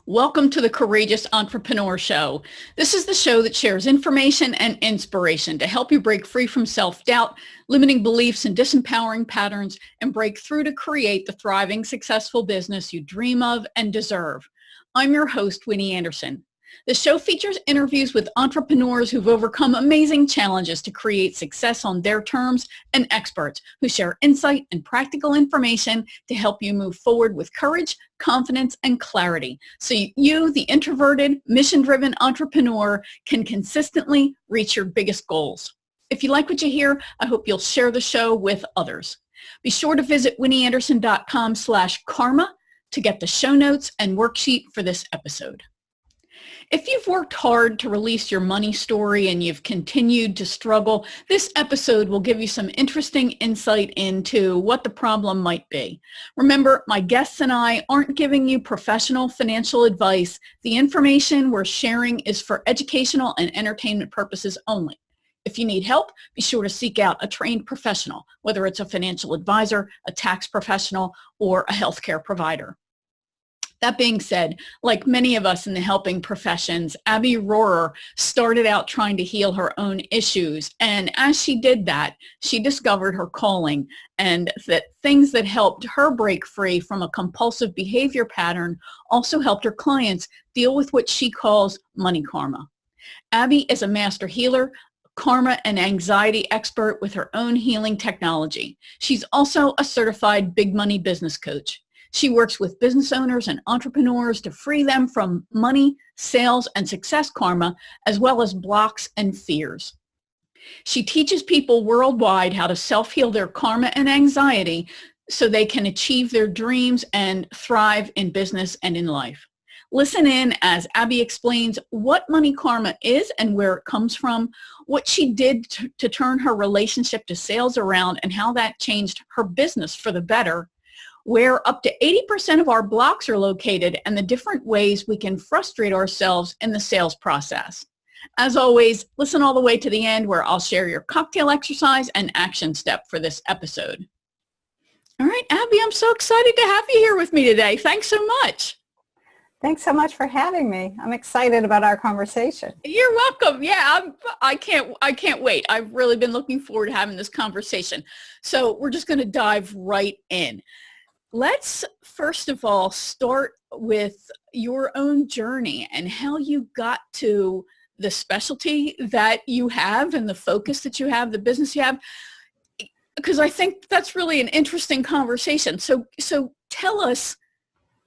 Welcome to the Courageous Entrepreneur Show. This is the show that shares information and inspiration to help you break free from self-doubt, limiting beliefs and disempowering patterns, and break through to create the thriving, successful business you dream of and deserve. I'm your host, Winnie Anderson. The show features interviews with entrepreneurs who've overcome amazing challenges to create success on their terms and experts who share insight and practical information to help you move forward with courage, confidence, and clarity so you, the introverted, mission-driven entrepreneur, can consistently reach your biggest goals. If you like what you hear, I hope you'll share the show with others. Be sure to visit winnieanderson.com/karma to get the show notes and worksheet for this episode. If you've worked hard to release your money story and you've continued to struggle, this episode will give you some interesting insight into what the problem might be. Remember, my guests and I aren't giving you professional financial advice. The information we're sharing is for educational and entertainment purposes only. If you need help, be sure to seek out a trained professional, whether it's a financial advisor, a tax professional, or a healthcare provider. That being said, like many of us in the helping professions, Abby Rohrer started out trying to heal her own issues. And as she did that, she discovered her calling and that things that helped her break free from a compulsive behavior pattern also helped her clients deal with what she calls money karma. Abby is a master healer, karma and anxiety expert with her own healing technology. She's also a certified big money business coach. She works with business owners and entrepreneurs to free them from money, sales, and success karma, as well as blocks and fears. She teaches people worldwide how to self-heal their karma and anxiety so they can achieve their dreams and thrive in business and in life. Listen in as Abby explains what money karma is and where it comes from, what she did to turn her relationship to sales around, and how that changed her business for the better, where up to 80% of our blocks are located, and the different ways we can frustrate ourselves in the sales process. As always, listen all the way to the end where I'll share your cocktail exercise and action step for this episode. All right, Abby, I'm so excited to have you here with me today. Thanks so much. Thanks so much for having me. I'm excited about our conversation. You're welcome. Yeah, I can't wait. I've really been looking forward to having this conversation. So we're just going to dive right in. Let's first of all start with your own journey and how you got to the specialty that you have and the focus that you have, the business you have, because I think that's really an interesting conversation. So tell us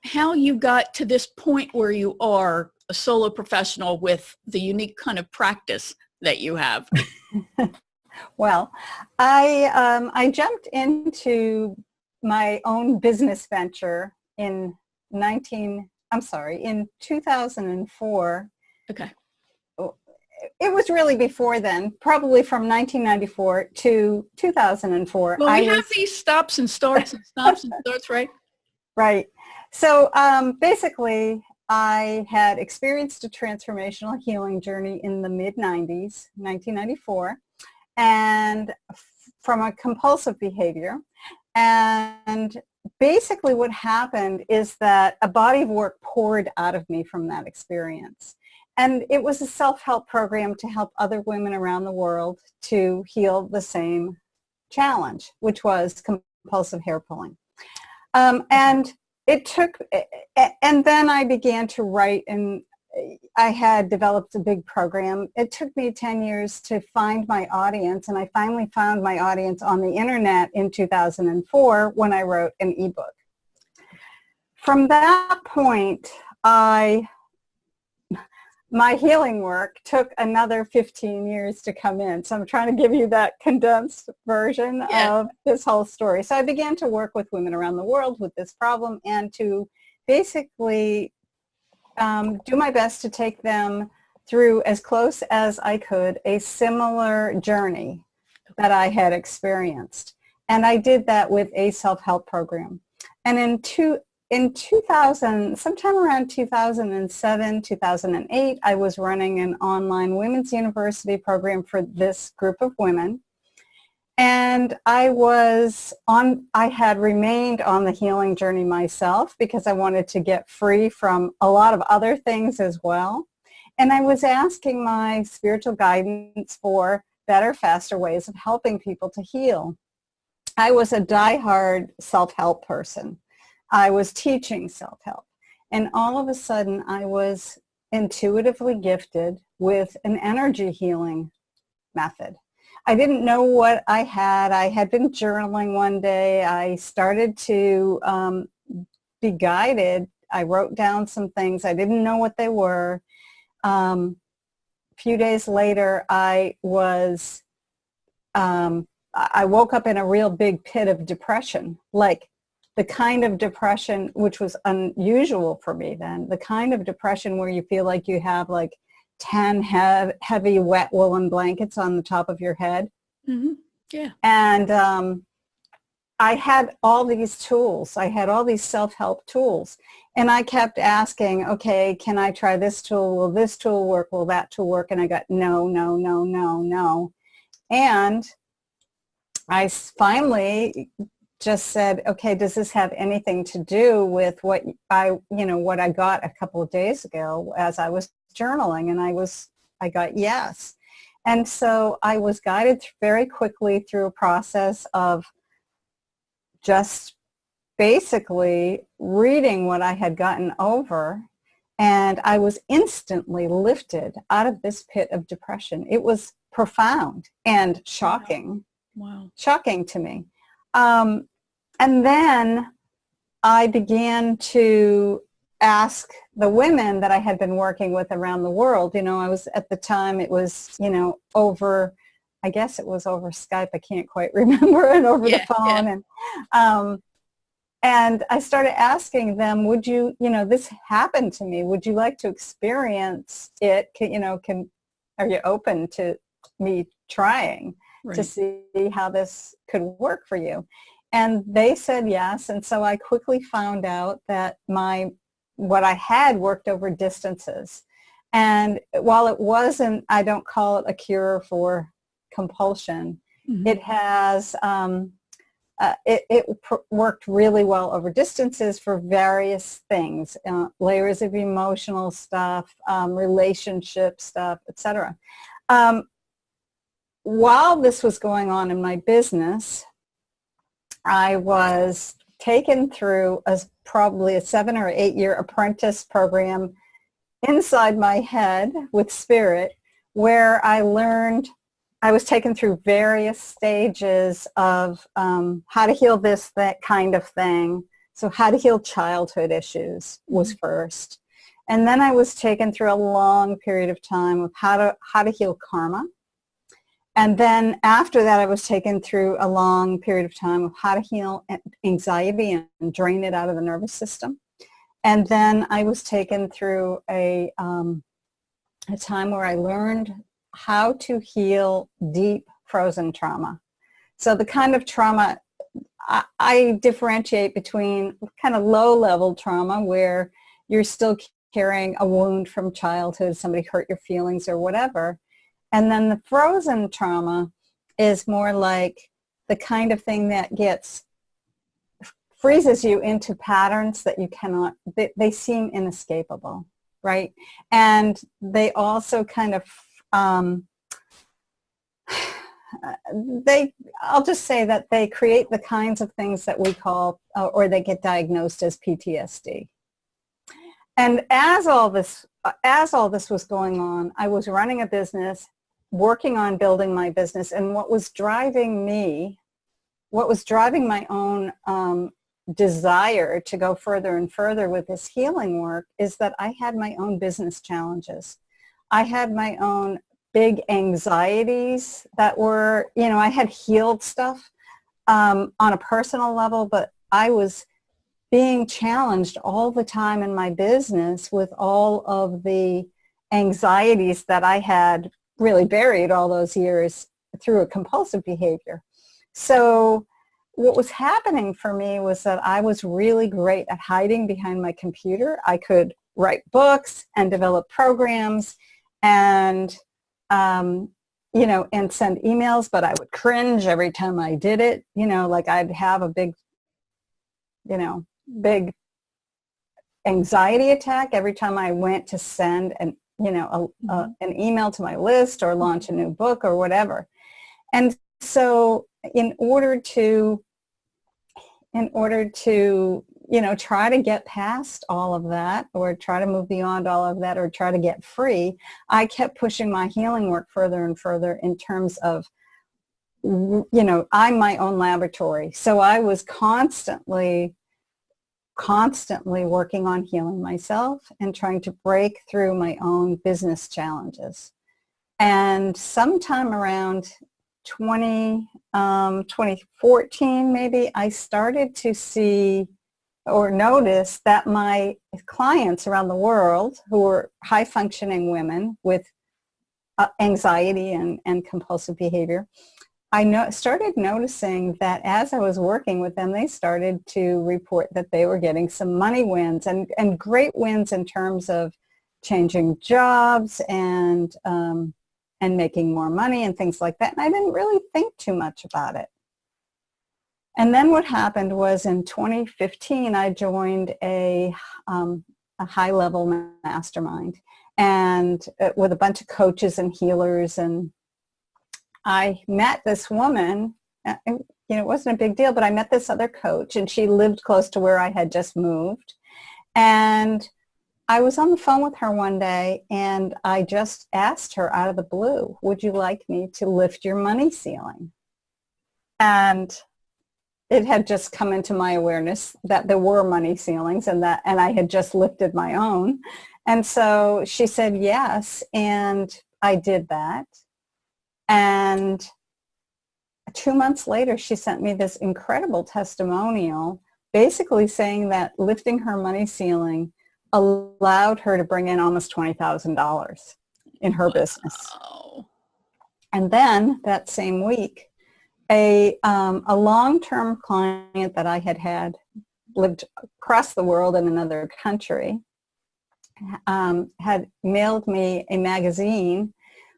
how you got to this point where you are a solo professional with the unique kind of practice that you have. Well, I jumped into my own business venture in 2004. Okay. It was really before then, probably from 1994 to 2004. Well, we have these stops and starts and stops and starts, right? Right. So basically, I had experienced a transformational healing journey in the mid-90s, 1994, and from a compulsive behavior. And basically what happened is that a body of work poured out of me from that experience. And it was a self-help program to help other women around the world to heal the same challenge, which was compulsive hair pulling. And then I began to write, and I had developed a big program. It took me 10 years to find my audience, and I finally found my audience on the internet in 2004 when I wrote an ebook. From that point, my healing work took another 15 years to come in. So I'm trying to give you that condensed version of this whole story. So I began to work with women around the world with this problem and to basically do my best to take them through as close as I could a similar journey that I had experienced. And I did that with a self-help program. And in 2000, sometime around 2007, 2008, I was running an online women's university program for this group of women. And I had remained on the healing journey myself because I wanted to get free from a lot of other things as well. And I was asking my spiritual guidance for better, faster ways of helping people to heal. I was a diehard self-help person. I was teaching self-help. And all of a sudden, I was intuitively gifted with an energy healing method. I didn't know what I had. I had been journaling one day. I started to be guided. I wrote down some things. I didn't know what they were. A few days later, I woke up in a real big pit of depression, like the kind of depression which was unusual for me then, the kind of depression where you feel like you have like 10 heavy wet woolen blankets on the top of your head. Mm-hmm. Yeah. And I had all these tools. I had all these self-help tools. And I kept asking, okay, can I try this tool? Will this tool work? Will that tool work? And I got no, no, no, no, no. And I finally just said, okay, does this have anything to do with what I got a couple of days ago as I was journaling? And I got yes. And so I was guided very quickly through a process of just basically reading what I had gotten over, and I was instantly lifted out of this pit of depression. It was profound and shocking. Wow. Shocking to me. And then I began to ask the women that I had been working with around the world. I was at the time, it was, over, I guess it was over Skype. I can't quite remember, and over the phone. Yeah. And I started asking them, would you, this happened to me. Would you like to experience it? Are you open to me trying to see how this could work for you? And they said yes. And so I quickly found out that what I had worked over distances. And while it wasn't, I don't call it a cure for compulsion, mm-hmm. It has, worked really well over distances for various things, layers of emotional stuff, relationship stuff, etc. While this was going on in my business, I was taken through probably a 7 or 8 year apprentice program inside my head with spirit, where I was taken through various stages of how to heal that kind of thing. So how to heal childhood issues was first. And then I was taken through a long period of time of how to heal karma. And then after that, I was taken through a long period of time of how to heal anxiety and drain it out of the nervous system. And then I was taken through a time where I learned how to heal deep frozen trauma. So the kind of trauma, I differentiate between kind of low-level trauma where you're still carrying a wound from childhood, somebody hurt your feelings or whatever. And then the frozen trauma is more like the kind of thing that freezes you into patterns that you cannot, they seem inescapable, right? And they also kind of, I'll just say that they create the kinds of things that we call, or they get diagnosed as PTSD. And as all this was going on, I was running a business, working on building my business, and what was driving my own desire to go further and further with this healing work is that I had my own business challenges. I had my own big anxieties that were, I had healed stuff on a personal level, but I was being challenged all the time in my business with all of the anxieties that I had really buried all those years through a compulsive behavior. So what was happening for me was that I was really great at hiding behind my computer. I could write books and develop programs and and send emails, but I would cringe every time I did it. Like I'd have a big anxiety attack every time I went to send an email to my list or launch a new book or whatever. And so in order to try to get past all of that, or try to move beyond all of that, or try to get free, I kept pushing my healing work further and further in terms of, I'm my own laboratory. So I was constantly working on healing myself and trying to break through my own business challenges. And sometime around 2014, maybe, I started to see or notice that my clients around the world, who were high-functioning women with anxiety and compulsive behavior, started noticing that as I was working with them, they started to report that they were getting some money wins and great wins in terms of changing jobs and making more money and things like that. And I didn't really think too much about it. And then what happened was in 2015, I joined a high-level mastermind, and with a bunch of coaches and healers, and I met this woman. It wasn't a big deal, but I met this other coach, and she lived close to where I had just moved. And I was on the phone with her one day, and I just asked her out of the blue, would you like me to lift your money ceiling? And it had just come into my awareness that there were money ceilings, and I had just lifted my own. And so she said yes, and I did that. And 2 months later, she sent me this incredible testimonial, basically saying that lifting her money ceiling allowed her to bring in almost $20,000 in her business. And then that same week, a long-term client that I had lived across the world in another country, had mailed me a magazine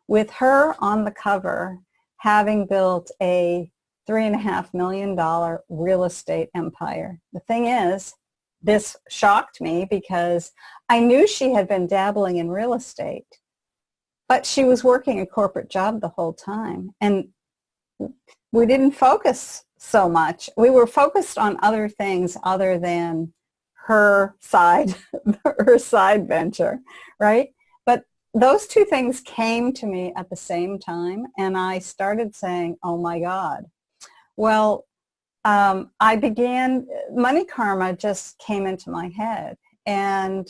with her on the cover, having built a $3.5 million real estate empire. The thing is, this shocked me because I knew she had been dabbling in real estate, but she was working a corporate job the whole time. And we didn't focus so much. We were focused on other things other than her side venture, right? But those two things came to me at the same time, and I started saying, oh my God. Well, money karma just came into my head, and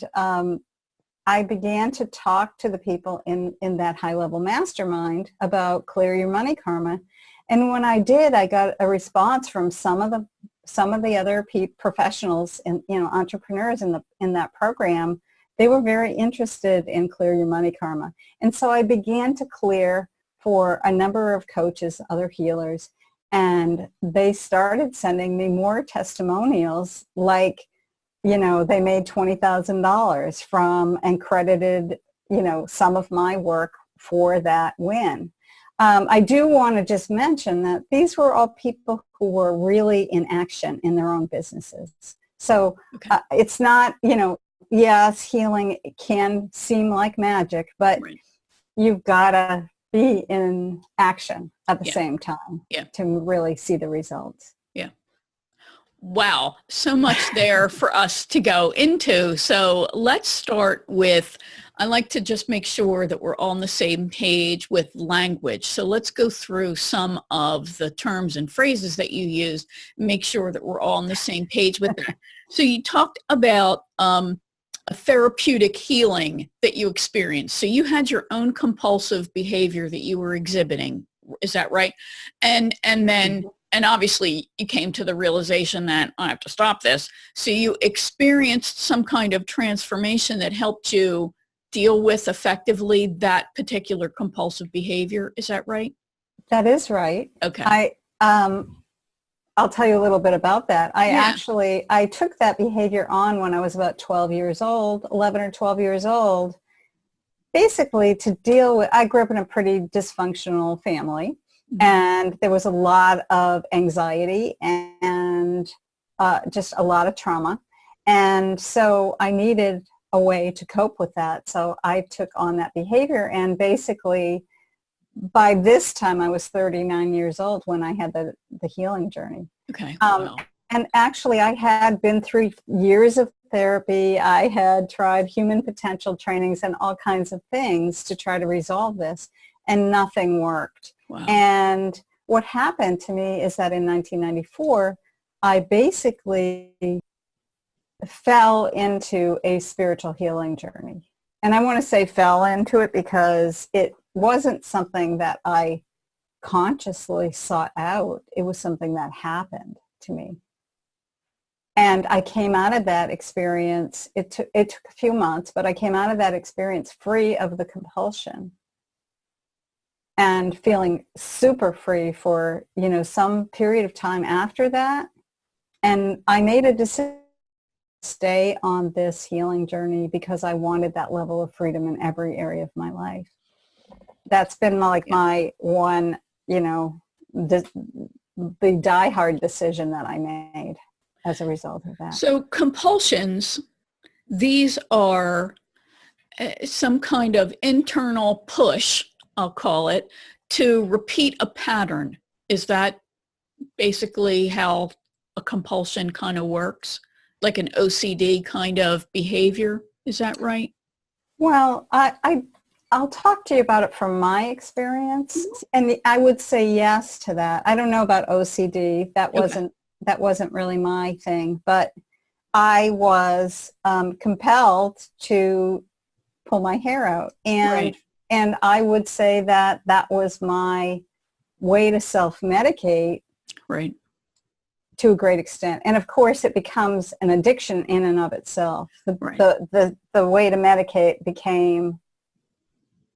I began to talk to the people in that high-level mastermind about clear your money karma. And when I did, I got a response from some of the other professionals and entrepreneurs in that program. They were very interested in clear your money karma. And so I began to clear for a number of coaches, other healers, and they started sending me more testimonials, like, they made $20,000 from and credited, some of my work for that win. I do want to just mention that these were all people who were really in action in their own businesses. So it's not, yes, healing can seem like magic, but you've got to be in action at the same time to really see the results. Yeah. Wow. So much there for us to go into. So let's start with, I like to just make sure that we're all on the same page with language. So let's go through some of the terms and phrases that you use, make sure that we're all on the same page with that. So you talked about a therapeutic healing that you experienced. So you had your own compulsive behavior that you were exhibiting. Is that right? And then, and obviously you came to the realization that I have to stop this. So you experienced some kind of transformation that helped you deal with effectively that particular compulsive behavior. Is that right? That is right. Okay. I'll tell you a little bit about that. I took that behavior on when I was about 11 or 12 years old. basically to deal with, I grew up in a pretty dysfunctional family, and there was a lot of anxiety and just a lot of trauma. And so I needed a way to cope with that. So I took on that behavior, and basically by this time I was 39 years old when I had the healing journey. Okay. Wow. And actually I had been through years of therapy. I had tried human potential trainings and all kinds of things to try to resolve this, and nothing worked. Wow. And what happened to me is that in 1994, I basically fell into a spiritual healing journey. And I want to say fell into it because it wasn't something that I consciously sought out. It was something that happened to me. And I came out of that experience, it took a few months, but I came out of that experience free of the compulsion and feeling super free for, some period of time after that. And I made a decision to stay on this healing journey because I wanted that level of freedom in every area of my life. That's been my one, the diehard decision that I made as a result of that. So compulsions, these are some kind of internal push, I'll call it, to repeat a pattern. Is that basically how a compulsion kind of works? Like an OCD kind of behavior? Is that right? Well, I'll talk to you about it from my experience, and I would say yes to that. I don't know about OCD. That wasn't really my thing, but I was compelled to pull my hair out, and I would say that was my way to self-medicate, right, to a great extent. And of course, it becomes an addiction in and of itself. The way to medicate became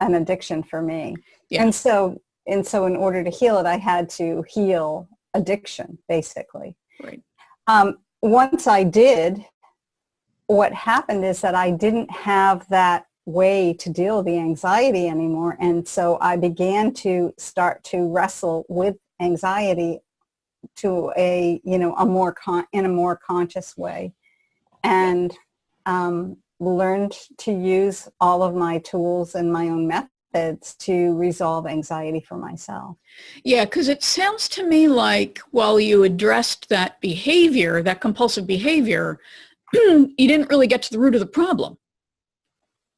an addiction for me. Yeah. And so in order to heal it, I had to heal addiction, basically. Right. Once I did, what happened is that I didn't have that way to deal with the anxiety anymore. And so I began to start to wrestle with anxiety to in a more conscious way, and learned to use all of my tools and my own methods to resolve anxiety for myself. Yeah, because it sounds to me like while you addressed that behavior, that compulsive behavior, you didn't really get to the root of the problem,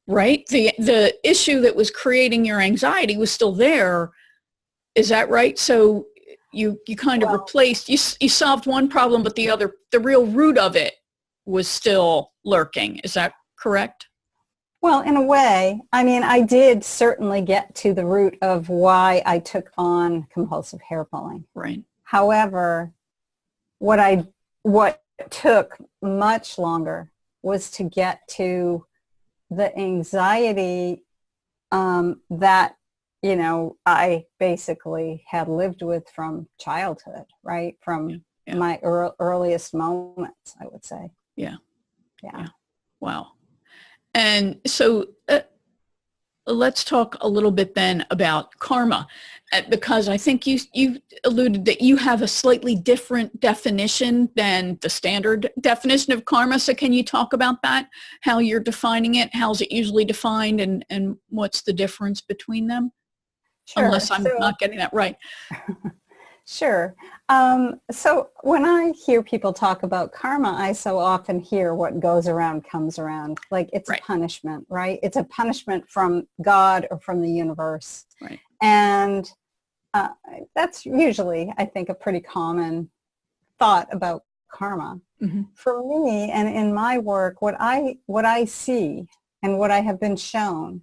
right? The issue that was creating your anxiety was still there. Is that right? So you kind of replaced, you solved one problem, but the real root of it was still lurking. Is that correct? Well, in a way, I mean, I did certainly get to the root of why I took on compulsive hair pulling. Right. However, what took much longer was to get to the anxiety that I basically had lived with from childhood, right? From my earliest moments, I would say. Yeah. Yeah. Wow. And so let's talk a little bit then about karma, because I think you alluded that you have a slightly different definition than the standard definition of karma. So can you talk about that, how you're defining it? How's it usually defined, and what's the difference between them? Sure. Unless I'm not getting that right. Sure. So when I hear people talk about karma, I so often hear what goes around comes around. Like it's a punishment, right? It's a punishment from God or from the universe. Right. And that's usually, I think, a pretty common thought about karma. Mm-hmm. For me, and in my work, what I see and what I have been shown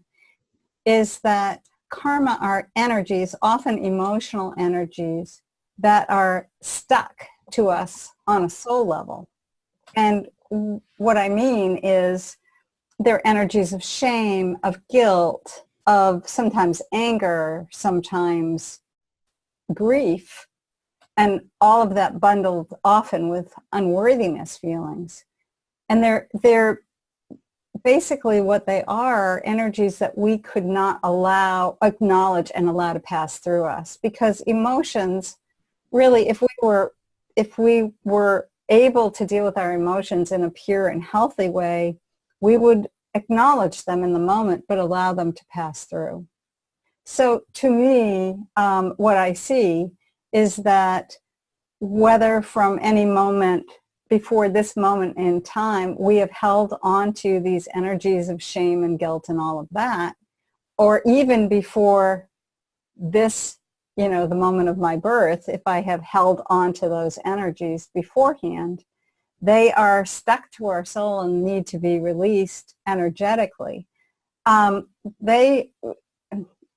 is that karma are energies, often emotional energies, that are stuck to us on a soul level. And what I mean is they're energies of shame, of guilt, of sometimes anger, sometimes grief, and all of that bundled often with unworthiness feelings. And they're basically what they are energies that we could not acknowledge and allow to pass through us, because emotions really, if we were able to deal with our emotions in a pure and healthy way, we would acknowledge them in the moment but allow them to pass through. So to me, what I see is that whether from any moment before this moment in time, we have held on to these energies of shame and guilt and all of that, or even before this, the moment of my birth, if I have held on to those energies beforehand, they are stuck to our soul and need to be released energetically.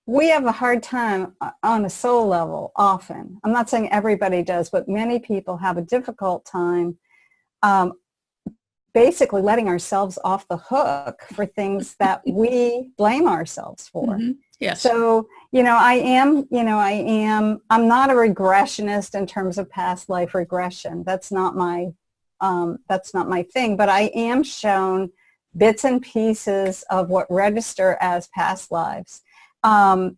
We have a hard time on a soul level often. I'm not saying everybody does, but many people have a difficult time basically letting ourselves off the hook for things that we blame ourselves for. Mm-hmm. Yes. So, I'm not a regressionist in terms of past life regression. That's not my thing, but I am shown bits and pieces of what register as past lives. And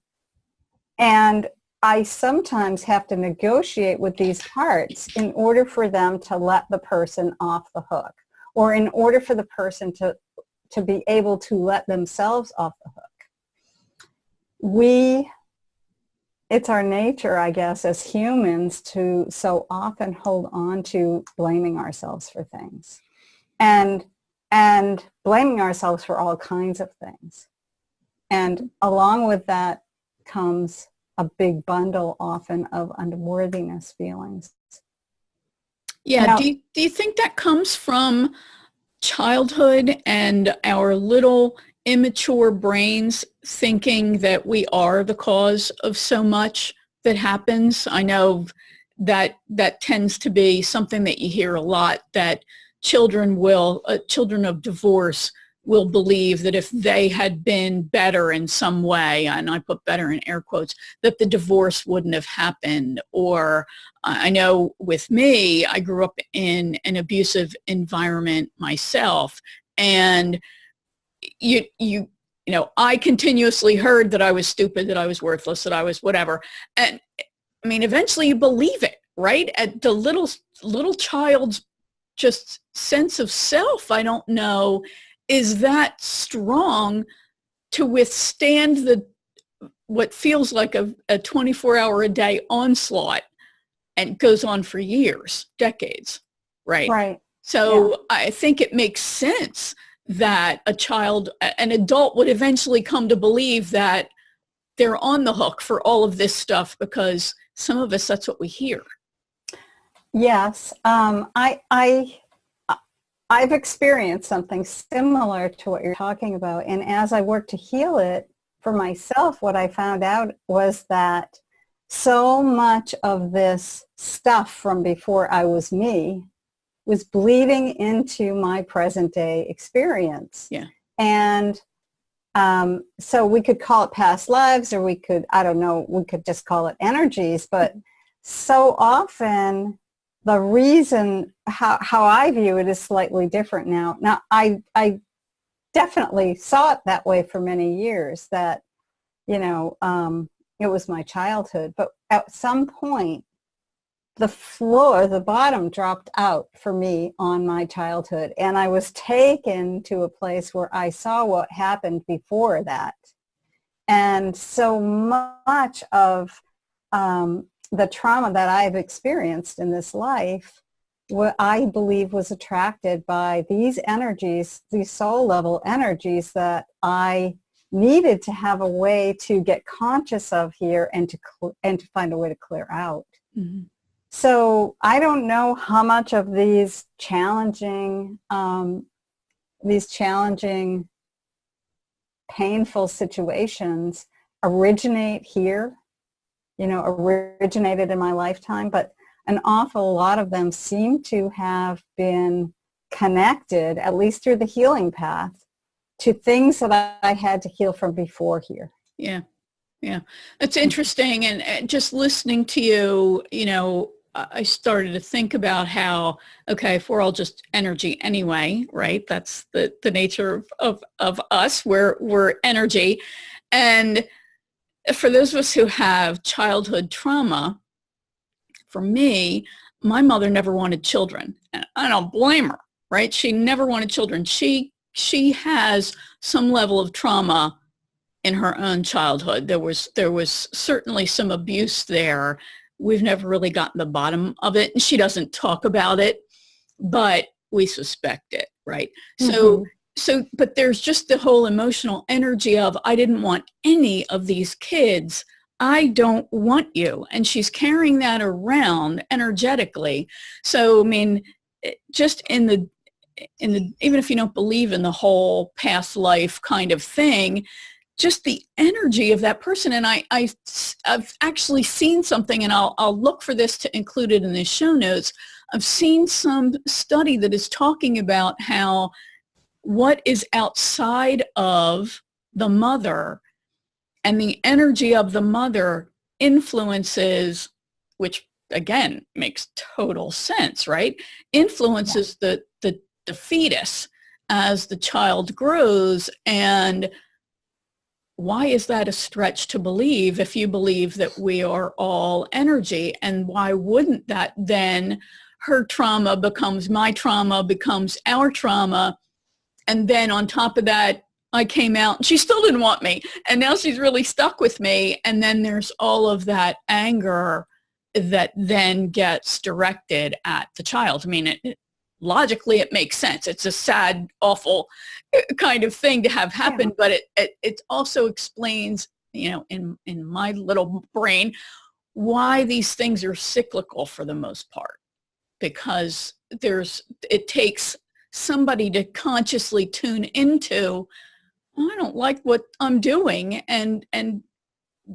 I sometimes have to negotiate with these parts in order for them to let the person off the hook, or in order for the person to be able to let themselves off the hook. It's our nature, I guess, as humans to so often hold on to blaming ourselves for things and blaming ourselves for all kinds of things. And along with that comes a big bundle often of unworthiness feelings. Yeah. Now, Do you think that comes from childhood and our little immature brains thinking that we are the cause of so much that happens? I know that tends to be something that you hear a lot, that children of divorce will believe that if they had been better in some way, and I put better in air quotes, that the divorce wouldn't have happened. Or I know with me, I grew up in an abusive environment myself, and I continuously heard that I was stupid, that I was worthless, that I was whatever. And I mean, eventually you believe it, right? At the little child's just sense of self, I don't know, is that strong to withstand what feels like a 24-hour-a-day onslaught, and goes on for years, decades, right? Right. So Yeah. I think it makes sense that an adult would eventually come to believe that they're on the hook for all of this stuff, because some of us, that's what we hear. Yes. I've experienced something similar to what you're talking about. And as I worked to heal it for myself, what I found out was that so much of this stuff from before I was me was bleeding into my present day experience. Yeah. And so we could call it past lives, or we could just call it energies. But so often the reason how I view it is slightly different now. Now, I definitely saw it that way for many years, that, it was my childhood. But at some point, the bottom dropped out for me on my childhood. And I was taken to a place where I saw what happened before that. And so much of the trauma that I've experienced in this life, what I believe was attracted by these energies, these soul level energies that I needed to have a way to get conscious of here and to find a way to clear out. Mm-hmm. So I don't know how much of these challenging, painful situations originate here, originated in my lifetime, but an awful lot of them seem to have been connected, at least through the healing path, to things that I had to heal from before here. Yeah. Yeah. That's interesting. And just listening to you, I started to think about how, okay, if we're all just energy anyway, right? That's the nature of us. We're energy. And for those of us who have childhood trauma, for me, my mother never wanted children. And I don't blame her, right? She never wanted children. She has some level of trauma in her own childhood. There was certainly some abuse there. We've never really gotten the bottom of it. And she doesn't talk about it, but we suspect it, right? Mm-hmm. But there's just the whole emotional energy of, I didn't want any of these kids. I don't want you. And she's carrying that around energetically. So, I mean, just in the, even if you don't believe in the whole past life kind of thing, just the energy of that person. And I've actually seen something, and I'll look for this to include it in the show notes. I've seen some study that is talking about how what is outside of the mother and the energy of the mother influences, which again makes total sense, right? Influences the fetus as the child grows. And why is that a stretch to believe if you believe that we are all energy? And why wouldn't that then, her trauma becomes my trauma, becomes our trauma. And then on top of that, I came out and she still didn't want me. And now she's really stuck with me. And then there's all of that anger that then gets directed at the child. I mean, logically, it makes sense. It's a sad, awful kind of thing to have happen, but it also explains, in my little brain, why these things are cyclical for the most part, because it takes somebody to consciously tune into, I don't like what I'm doing, and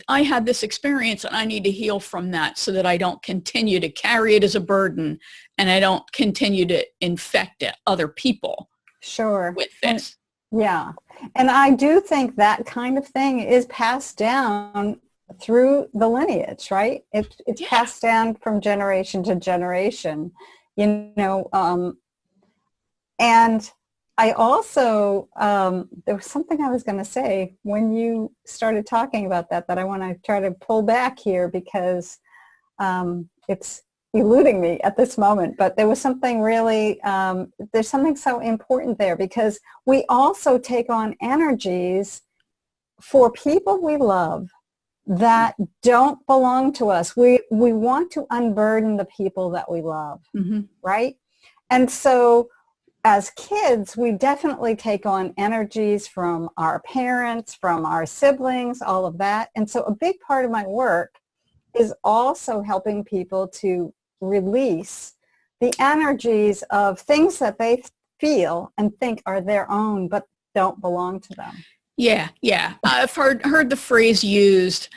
I had this experience and I need to heal from that so that I don't continue to carry it as a burden and I don't continue to infect other people. Sure. With this. Yeah. And I do think that kind of thing is passed down through the lineage, right? It's passed down from generation to generation, and I also, there was something I was going to say when you started talking about that I want to try to pull back here because it's eluding me at this moment. But there was something really, there's something so important there because we also take on energies for people we love that don't belong to us. We want to unburden the people that we love, right? And so as kids, we definitely take on energies from our parents, from our siblings, all of that. And so a big part of my work is also helping people to release the energies of things that they feel and think are their own, but don't belong to them. Yeah. I've heard the phrase used,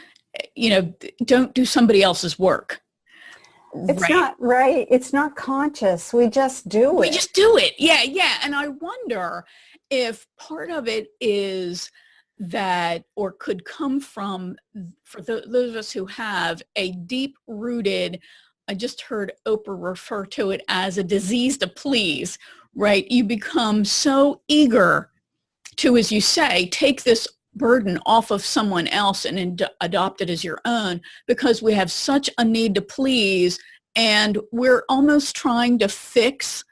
don't do somebody else's work. It's not right. It's not conscious. We just do it. We just do it. Yeah. And I wonder if part of it is that, or could come from, for those of us who have a deep-rooted, I just heard Oprah refer to it as a disease to please, right? You become so eager to, as you say, take this burden off of someone else and adopt it as your own because we have such a need to please, and we're almost trying to fix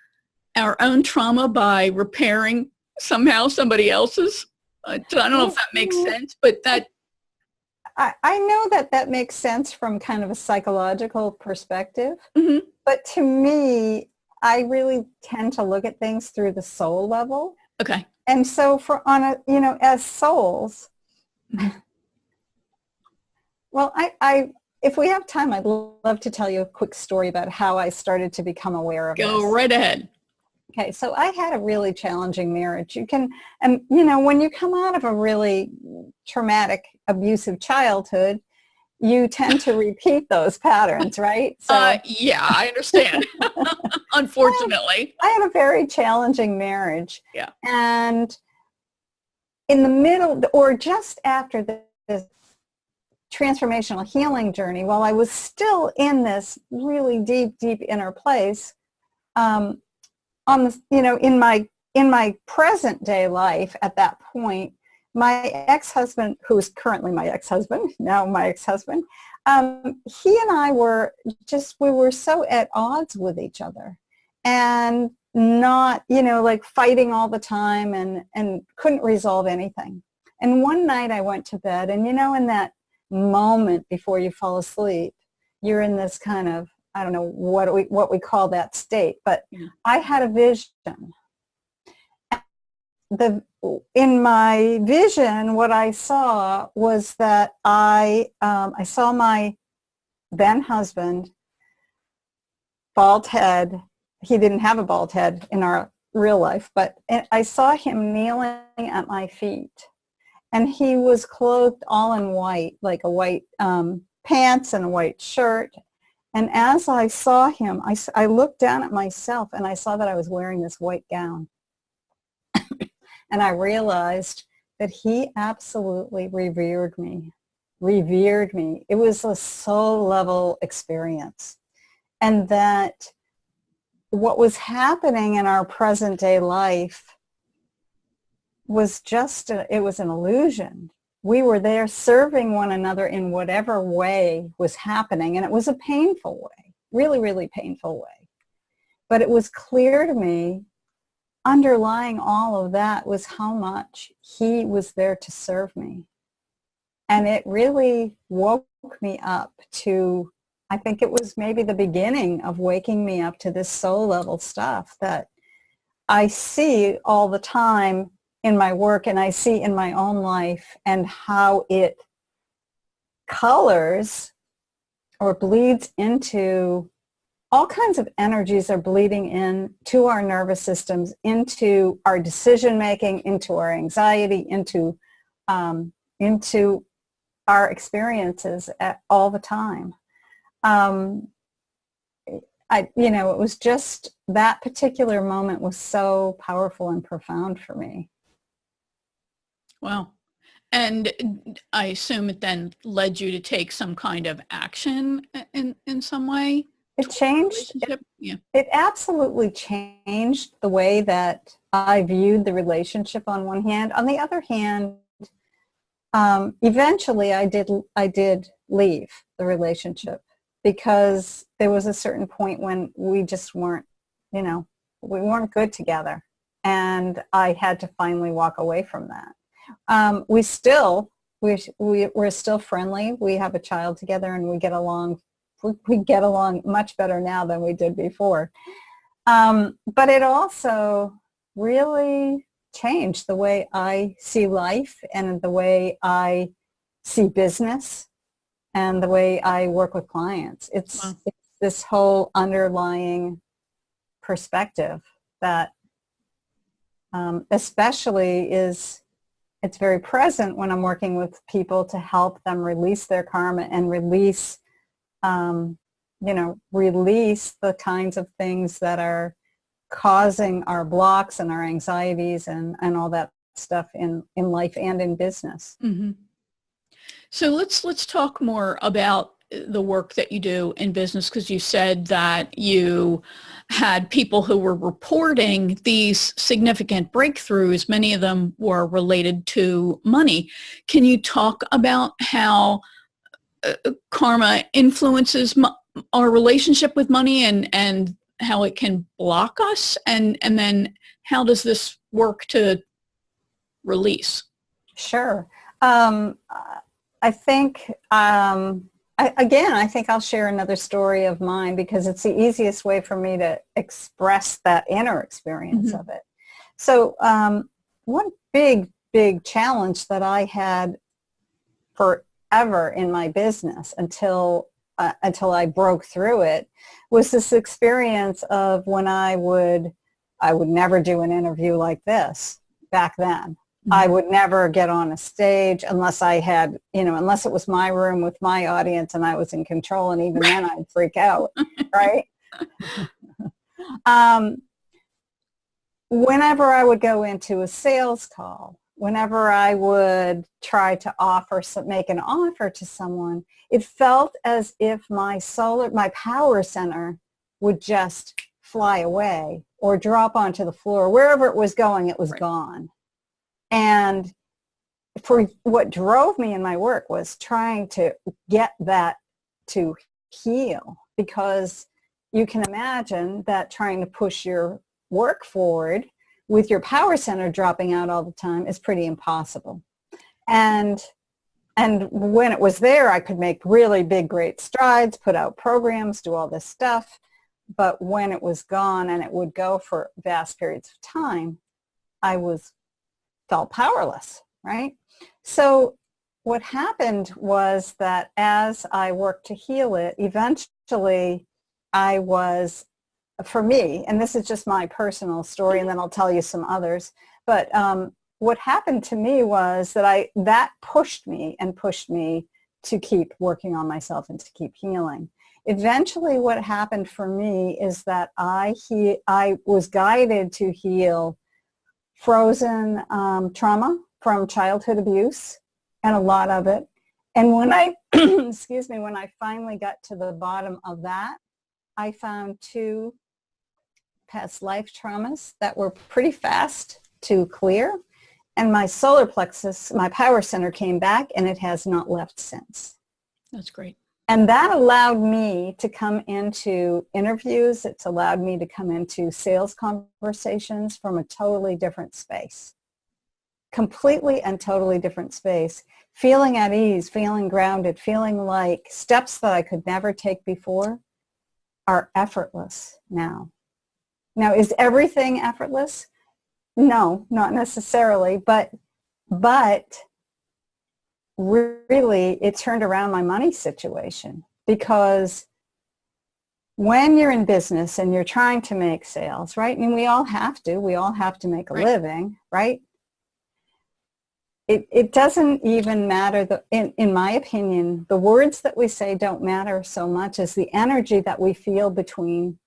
our own trauma by repairing somehow somebody else's. I don't know if that makes sense, but that I know that makes sense from kind of a psychological perspective, but to me, I really tend to look at things through the soul level. Okay. And so as souls, well, if we have time, I'd love to tell you a quick story about how I started to become aware of this. Go right ahead. Okay, so I had a really challenging marriage. When you come out of a really traumatic, abusive childhood, you tend to repeat those patterns, right? So, yeah, I understand. Unfortunately. I had a very challenging marriage. Yeah. And in the middle, or just after this, transformational healing journey, while I was still in this really deep, deep inner place, on the, in my present day life at that point, my ex-husband, who is currently my ex-husband, now my ex-husband, he and I were we were so at odds with each other, and not, like fighting all the time, and couldn't resolve anything. And one night I went to bed, and in that moment before you fall asleep, you're in this kind of, I don't know what we call that state, but I had a vision. In my vision, what I saw was that I saw my then husband, bald head. He didn't have a bald head in our real life, but I saw him kneeling at my feet, and he was clothed all in white, like a white pants and a white shirt. And as I saw him, I looked down at myself, and I saw that I was wearing this white gown. And I realized that he absolutely revered me. It was a soul level experience. And that what was happening in our present day life was it was an illusion. We were there serving one another in whatever way was happening. And it was a painful way, really, really painful way. But it was clear to me, underlying all of that was how much he was there to serve me. And it really woke me up to, I think it was maybe the beginning of waking me up to this soul level stuff that I see all the time in my work, and I see in my own life, and how it colors or bleeds into all kinds of energies are bleeding in to our nervous systems, into our decision making, into our anxiety, into our experiences all the time. It was just that particular moment was so powerful and profound for me. Wow. And I assume it then led you to take some kind of action in some way? It changed. It absolutely changed the way that I viewed the relationship on one hand. On the other hand, eventually I did leave the relationship, because there was a certain point when we just weren't, we weren't good together. And I had to finally walk away from that. We're still friendly. We have a child together, and we get along much better now than we did before. But it also really changed the way I see life, and the way I see business, and the way I work with clients. It's this whole underlying perspective that especially it's very present when I'm working with people to help them release their karma and release the kinds of things that are causing our blocks and our anxieties and all that stuff in life and in business. Mm-hmm. So let's talk more about the work that you do in business, because you said that you had people who were reporting these significant breakthroughs. Many of them were related to money. Can you talk about how karma influences our relationship with money, and how it can block us, and then how does this work to release? Sure. I think I think I'll share another story of mine, because it's the easiest way for me to express that inner experience of it. So one big challenge that I had forever in my business until I broke through it was this experience of when I would never do an interview like this back then. I would never get on a stage unless I had, unless it was my room with my audience and I was in control, and even then I'd freak out, right? Whenever I would go into a sales call, whenever I would try to make an offer to someone, it felt as if my power center would just fly away or drop onto the floor. Wherever it was going, it was gone. And for what drove me in my work was trying to get that to heal, because you can imagine that trying to push your work forward with your power center dropping out all the time is pretty impossible. And when it was there, I could make really big, great strides, put out programs, do all this stuff. But when it was gone, and it would go for vast periods of time, I felt powerless, right? So what happened was that as I worked to heal it, eventually for me, and this is just my personal story, and then I'll tell you some others, but what happened to me was that pushed me to keep working on myself and to keep healing. Eventually what happened for me is that I was guided to heal frozen trauma from childhood abuse, and a lot of it. And when I, when I finally got to the bottom of that, I found 2 past life traumas that were pretty fast to clear. And my solar plexus, my power center, came back, and it has not left since. That's great. And that allowed me to come into interviews. It's allowed me to come into sales conversations from a totally different space. Completely and totally different space. Feeling at ease, feeling grounded, feeling like steps that I could never take before are effortless now. Now, is everything effortless? No, not necessarily, but really it turned around my money situation, because when you're in business and you're trying to make sales, right? I mean, we all have to make a living, right? It doesn't even matter, in my opinion, the words that we say don't matter so much as the energy that we feel between,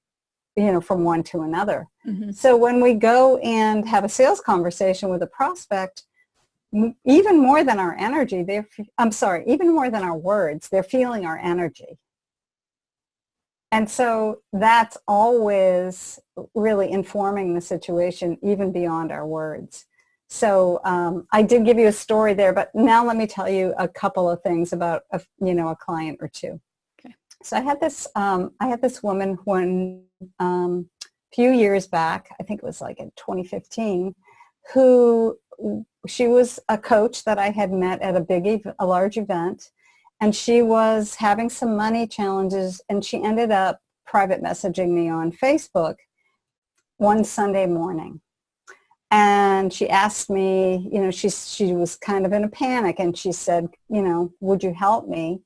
from one to another. Mm-hmm. So when we go and have a sales conversation with a prospect, even more than our energy, even more than our words, they're feeling our energy. And so that's always really informing the situation, even beyond our words. So I did give you a story there, but now let me tell you a couple of things about a client or two. Okay. So I had this woman when few years back, I think it was like in 2015, she was a coach that I had met at a large event, and she was having some money challenges, and she ended up private messaging me on Facebook one Sunday morning. And she asked me, she was kind of in a panic, and she said, would you help me?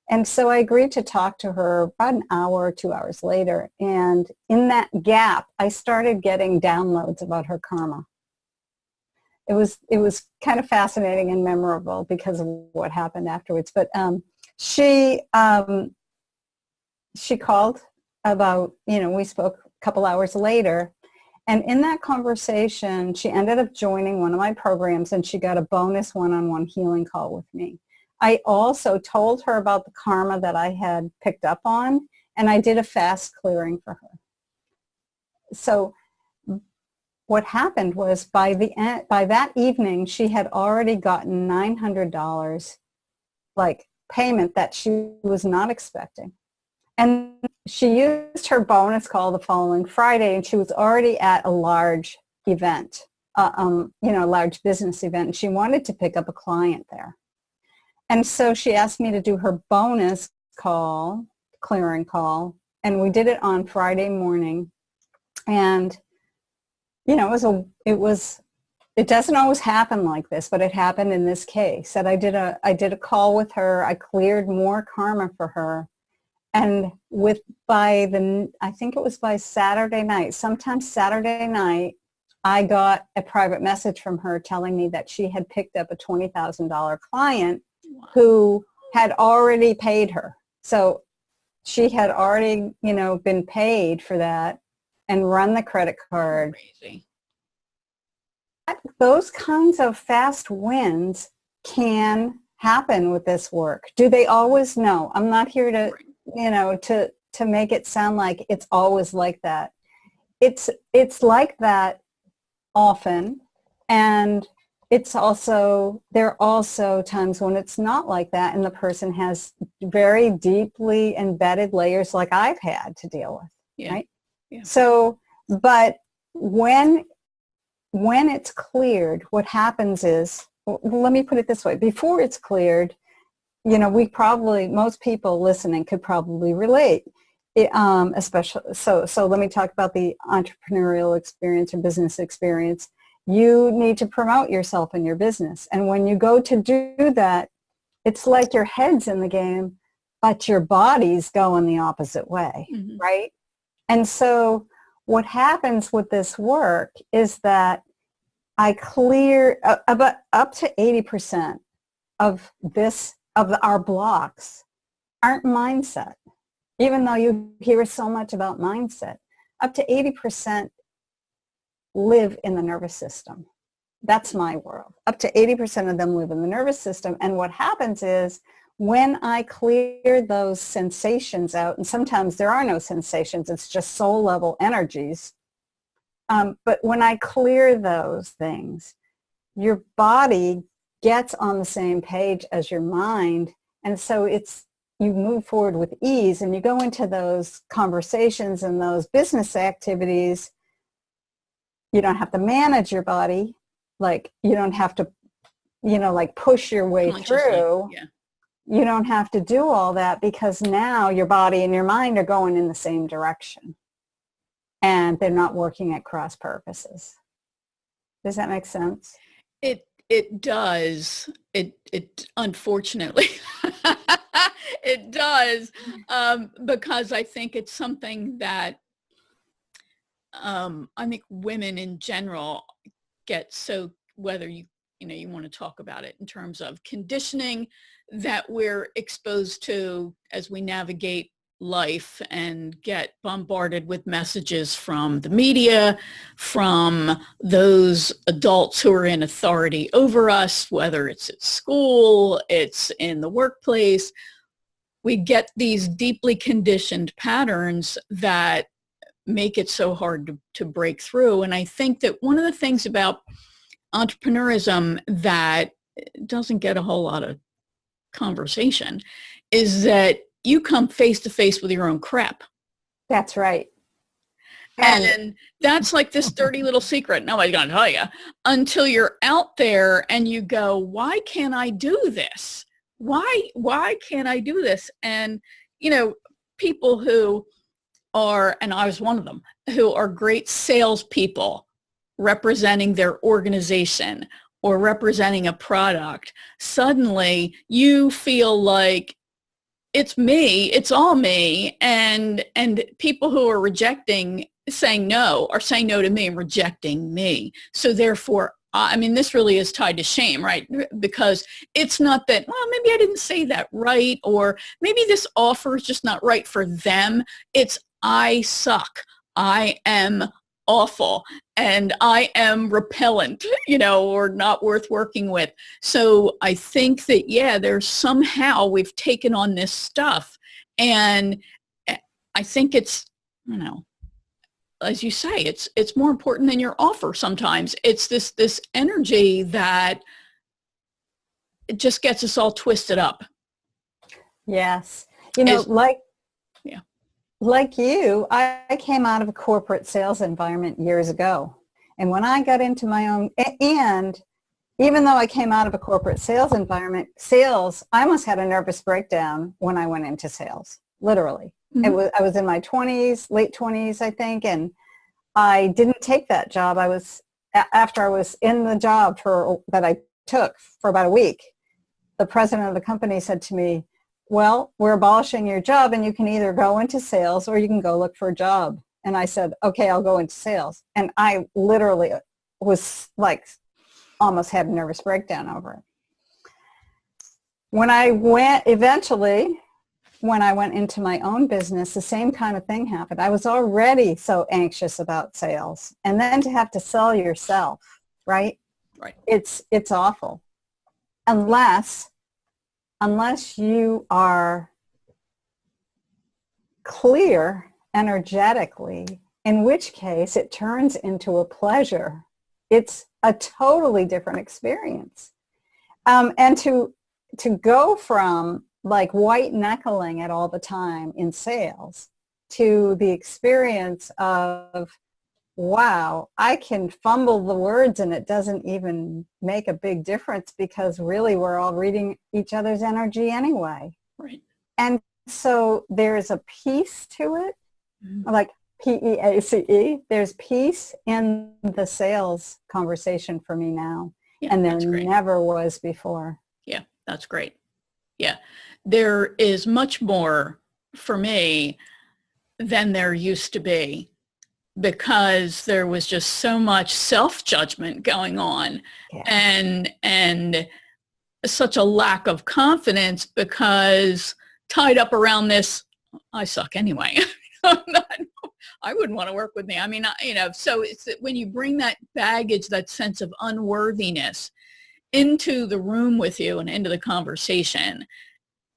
And so I agreed to talk to her about an hour or 2 hours later. And in that gap, I started getting downloads about her karma. It was kind of fascinating and memorable because of what happened afterwards. But she called about, we spoke a couple hours later. And in that conversation, she ended up joining one of my programs, and she got a bonus one-on-one healing call with me. I also told her about the karma that I had picked up on, and I did a fast clearing for her. So what happened was by that evening, she had already gotten $900 payment that she was not expecting. And she used her bonus call the following Friday, and she was already at a large event, a large business event, and she wanted to pick up a client there. And so she asked me to do her bonus call, clearing call, and we did it on Friday morning. And it doesn't always happen like this, but it happened in this case. And I did a call with her. I cleared more karma for her. And I think it was by Saturday night, sometime Saturday night, I got a private message from her telling me that she had picked up a $20,000 client who had already paid her. So she had already, been paid for that and run the credit card. Crazy. those kinds of fast wins can happen with this work. Do they always? No. I'm not here to, to make it sound like it's always like that. It's like that often, and there are also times when it's not like that, and the person has very deeply embedded layers like I've had to deal with. Yeah. Right? Yeah. So, but when it's cleared, what happens is, let me put it this way, before it's cleared, most people listening could probably relate. Especially, so let me talk about the entrepreneurial experience or business experience. You need to promote yourself in your business. And when you go to do that, it's like your head's in the game, but your body's going the opposite way, mm-hmm. right? And so what happens with this work is that I clear about up to 80% of our blocks aren't mindset. Even though you hear so much about mindset, up to 80% live in the nervous system. That's my world. Up to 80% of them live in the nervous system. And what happens is when I clear those sensations out, and sometimes there are no sensations, it's just soul level energies. But when I clear those things, your body gets on the same page as your mind. And so you move forward with ease, and you go into those conversations and those business activities. You don't have to manage your body. Like, you don't have to, like push your way through. Yeah. You don't have to do all that, because now your body and your mind are going in the same direction, and they're not working at cross purposes. Does that make sense? It does. It unfortunately it does, because I think it's something that I think women in general get, so whether you want to talk about it in terms of conditioning that we're exposed to as we navigate life and get bombarded with messages from the media, from those adults who are in authority over us, whether it's at school, it's in the workplace. We get these deeply conditioned patterns that make it so hard to break through. And I think that one of the things about entrepreneurism that doesn't get a whole lot of conversation is that you come face to face with your own crap. That's right. And that's like this dirty little secret nobody's going to tell you until you're out there and you go, why can't I do this? Why can't I do this? And, people who are, and I was one of them, who are great salespeople representing their organization or representing a product, suddenly you feel like it's me, it's all me, and people who are saying no to me and rejecting me. So therefore, this really is tied to shame, right? Because it's not that, well, maybe I didn't say that right, or maybe this offer is just not right for them. It's I suck. I am awful, and I am repellent, or not worth working with. So I think that, there's somehow we've taken on this stuff, and I think it's, as you say, it's more important than your offer sometimes. It's this energy that it just gets us all twisted up. Yes. Like you, I came out of a corporate sales environment years ago. And when I got into my own, and even though I came out of a corporate sales environment, I almost had a nervous breakdown when I went into sales, literally. Mm-hmm. I was in my 20s, late 20s, I think, and I didn't take that job. After I was in the job that I took for about a week, the president of the company said to me, well, we're abolishing your job, and you can either go into sales or you can go look for a job. And I said, okay, I'll go into sales. And I literally was like, almost had a nervous breakdown over it. When I went into my own business, the same kind of thing happened. I was already so anxious about sales. And then to have to sell yourself right? Right. It's awful. Unless you are clear energetically, in which case it turns into a pleasure. It's a totally different experience. And to go from like white knuckling it all the time in sales to the experience of, wow, I can fumble the words and it doesn't even make a big difference because really we're all reading each other's energy anyway. Right. And so there's a peace to it, Mm-hmm. like P-E-A-C-E. There's peace in the sales conversation for me now. Yeah, And there that's great. never was before. Yeah, that's great. Yeah. There is much more for me than there used to be, because there was just so much self-judgment going on, Yeah. and such a lack of confidence, because tied up around this, I suck anyway. I wouldn't want to work with me. I mean, so it's that when you bring that baggage, that sense of unworthiness into the room with you and into the conversation,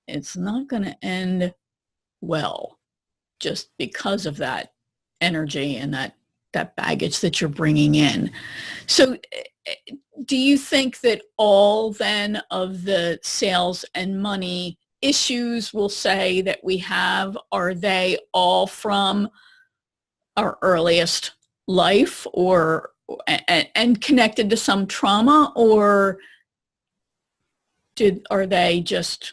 it's not going to end well, just because of that energy and that baggage that you're bringing in. So do you think that all then of the sales and money issues, we'll say, that we have, are they all from our earliest life, or and connected to some trauma, or are they just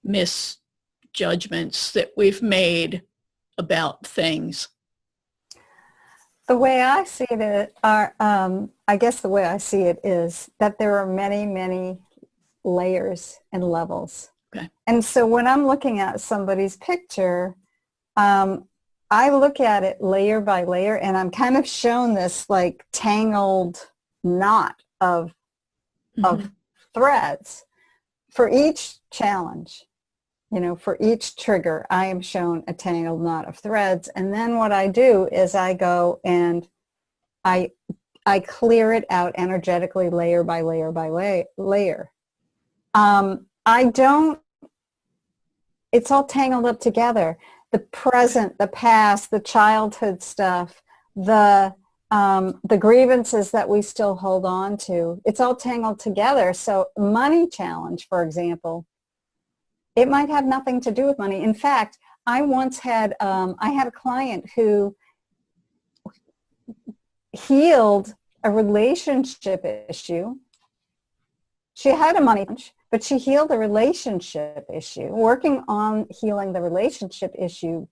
misjudgments that we've made about things? The way I see it I guess the way I see it is that there are many, many layers and levels. Okay. And so when I'm looking at somebody's picture, I look at it layer by layer, and I'm kind of shown this like tangled knot of threads for each challenge. For each trigger, I am shown a tangled knot of threads. And then what I do is I go and I clear it out energetically, layer by layer by layer. It's all tangled up together. The present, the past, the childhood stuff, the grievances that we still hold on to, it's all tangled together. So money challenge, for example, it might have nothing to do with money. In fact, I once had, I had a client who healed a relationship issue. She had a money challenge, but she healed a relationship issue. Working on healing the relationship issue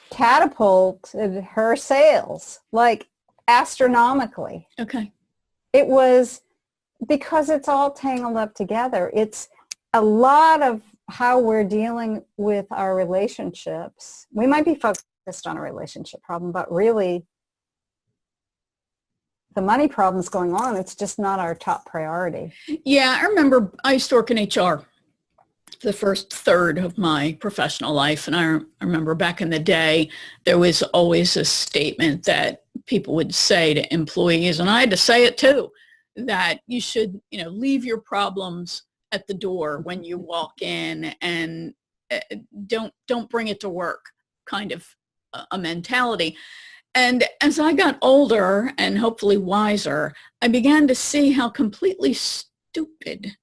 catapulted her sales like astronomically. Okay. It was because it's all tangled up together. It's a lot of how we're dealing with our relationships. We might be focused on a relationship problem, but really the money problem's going on. It's just not our top priority. Yeah, I remember I used to work in HR the first third of my professional life. And I remember back in the day, there was always a statement that people would say to employees, and I had to say it too, that you should, leave your problems at the door when you walk in, and don't bring it to work, kind of a mentality. And as I got older and hopefully wiser, I began to see how completely stupid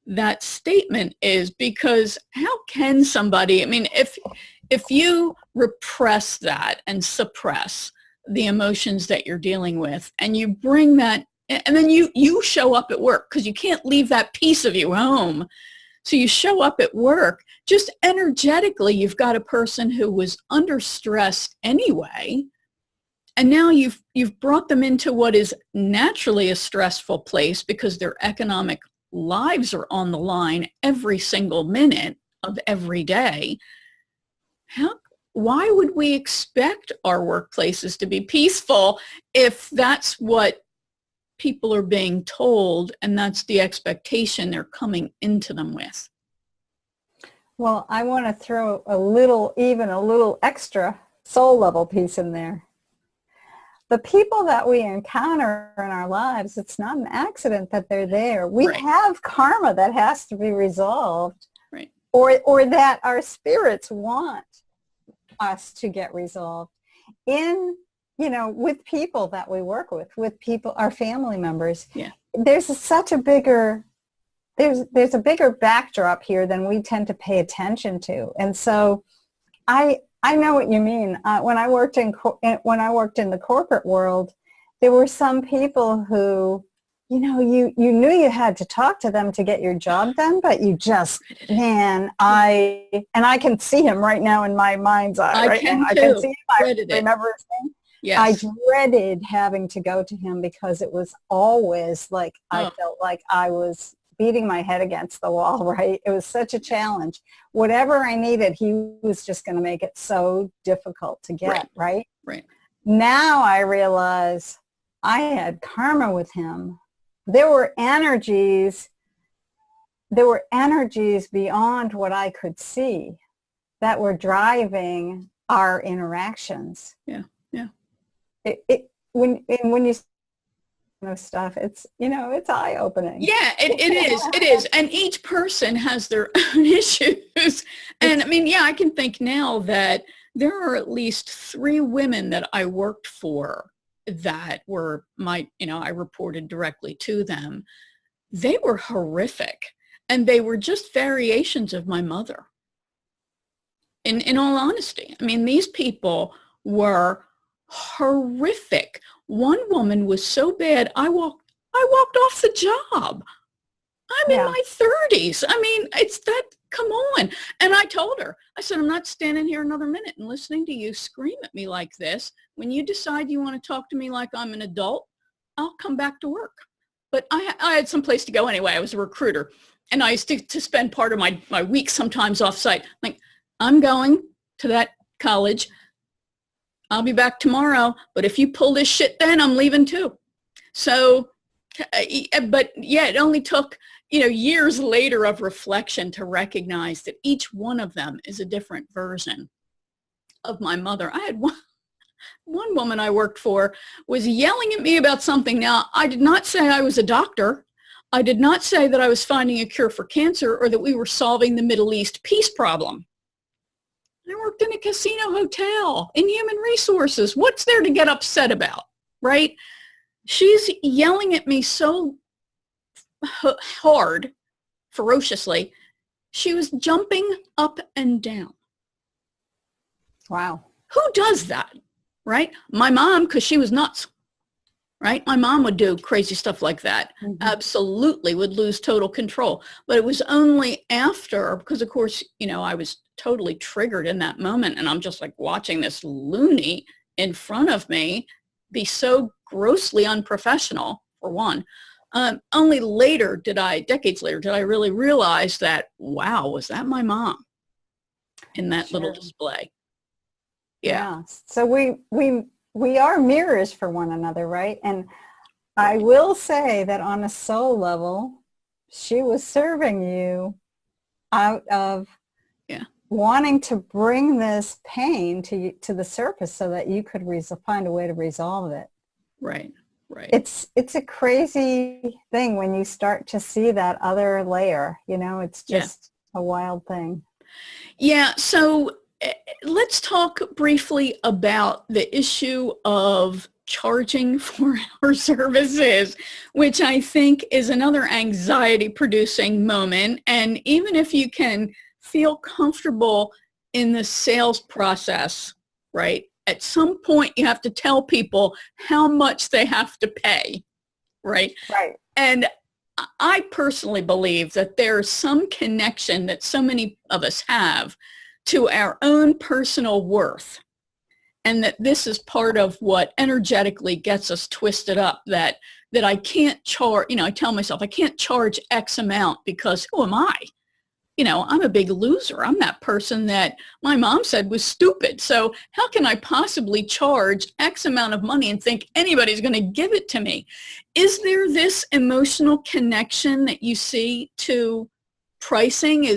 that statement is, because how can somebody, if you repress that and suppress the emotions that you're dealing with, and you bring that, and then you show up at work, because you can't leave that piece of you home. So you show up at work, just energetically, you've got a person who was under stress anyway, and now you've brought them into what is naturally a stressful place, because their economic lives are on the line every single minute of every day. Why would we expect our workplaces to be peaceful if that's what people are being told, and that's the expectation they're coming into them with? Well, I want to throw a little extra soul level piece in there. the people that we encounter in our lives, it's not an accident that they're there. We Right. have karma that has to be resolved, Right. or that our spirits want us to get resolved in, with people that we work with people, our family members. Yeah. There's a bigger backdrop here than we tend to pay attention to. And so I know what you mean. When I worked in the corporate world, there were some people who, you knew you had to talk to them to get your job done, but you just, man, I can see him right now in my mind's eye. I can I too. can see him. I remember his name. Yes. I dreaded having to go to him because it was always like I felt like I was beating my head against the wall, right? It was such a challenge. Whatever I needed, he was just going to make it so difficult to get, right? Right. Now I realize I had karma with him. There were energies beyond what I could see that were driving our interactions. Yeah. Yeah. When you stuff, it's eye-opening. Yeah, it is. And each person has their own issues. And I mean, yeah, I can think now that there are at least 3 women that I worked for that were I reported directly to them. They were horrific. And they were just variations of my mother. In all honesty. I mean, these people were horrific. One woman was so bad, I walked off the job. I'm in my 30s. I mean, it's that, come on. And I told her, I said, I'm not standing here another minute and listening to you scream at me like this. When you decide you want to talk to me like I'm an adult, I'll come back to work. But I had some place to go anyway. I was a recruiter. And I used to spend part of my week sometimes off-site. Like, I'm going to that college. I'll be back tomorrow, but if you pull this shit then, I'm leaving too. So, but yeah, it only took, years later of reflection to recognize that each one of them is a different version of my mother. I had one woman I worked for was yelling at me about something. Now, I did not say I was a doctor. I did not say that I was finding a cure for cancer or that we were solving the Middle East peace problem. I worked in a casino hotel in human resources. What's there to get upset about, right? She's yelling at me so hard, ferociously. She was jumping up and down. Wow. Who does that, right? My mom, because she was nuts, right? My mom would do crazy stuff like that. Mm-hmm. Absolutely would lose total control. But it was only after, because of course, I was totally triggered in that moment. And I'm just like watching this loony in front of me be so grossly unprofessional, for one. Only decades later, did I really realize that, wow, was that my mom in that little display? Yeah. So we are mirrors for one another, right? And I will say that on a soul level, she was serving you out of wanting to bring this pain to the surface so that you could find a way to resolve it. Right. It's a crazy thing when you start to see that other layer, it's just a wild thing. Yeah. So let's talk briefly about the issue of charging for our services, which I think is another anxiety-producing moment. And even if you can feel comfortable in the sales process, right, at some point you have to tell people how much they have to pay, right? Right. And I personally believe that there's some connection that so many of us have to our own personal worth, and that this is part of what energetically gets us twisted up, that I can't charge, I tell myself I can't charge X amount because who am I? I'm a big loser. I'm that person that my mom said was stupid. So how can I possibly charge X amount of money and think anybody's going to give it to me? Is there this emotional connection that you see to pricing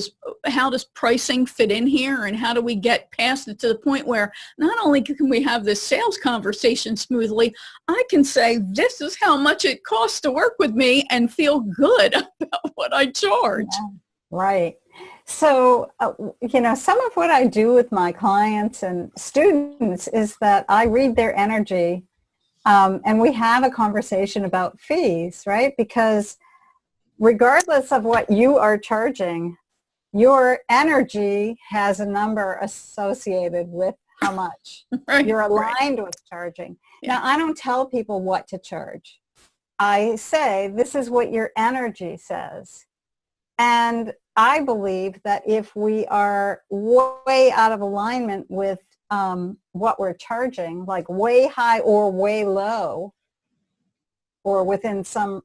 how does pricing fit in here, and how do we get past it to the point where not only can we have this sales conversation smoothly, I can say, this is how much it costs to work with me and feel good about what I charge. Yeah, right. So, some of what I do with my clients and students is that I read their energy, and we have a conversation about fees, right? Because regardless of what you are charging, your energy has a number associated with how much Right, you're aligned right. with charging. Yeah. Now, I don't tell people what to charge. I say, this is what your energy says. And I believe that if we are way out of alignment with what we're charging, like way high or way low, or within some,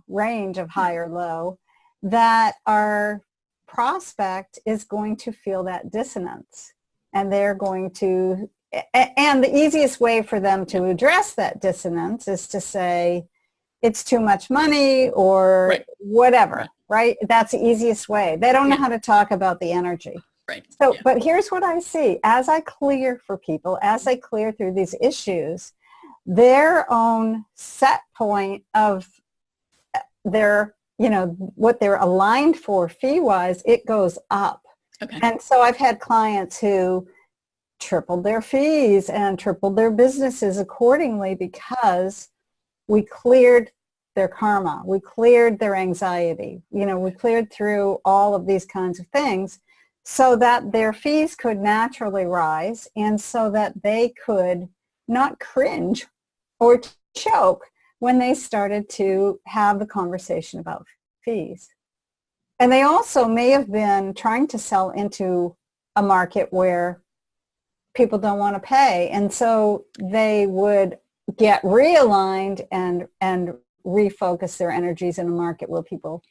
range of high or low, that our prospect is going to feel that dissonance. And they're going to, and the easiest way for them to address that dissonance is to say, it's too much money or Right. whatever, right? That's the easiest way. They don't know how to talk about the energy. Right. So, but here's what I see. As I clear for people, as I clear through these issues, their own set point of their, what they're aligned for fee-wise, it goes up. Okay. And so I've had clients who tripled their fees and tripled their businesses accordingly because we cleared their karma. We cleared their anxiety. We cleared through all of these kinds of things so that their fees could naturally rise and so that they could not cringe or choke when they started to have the conversation about fees. And they also may have been trying to sell into a market where people don't want to pay. And so they would get realigned and refocus their energies in a market where people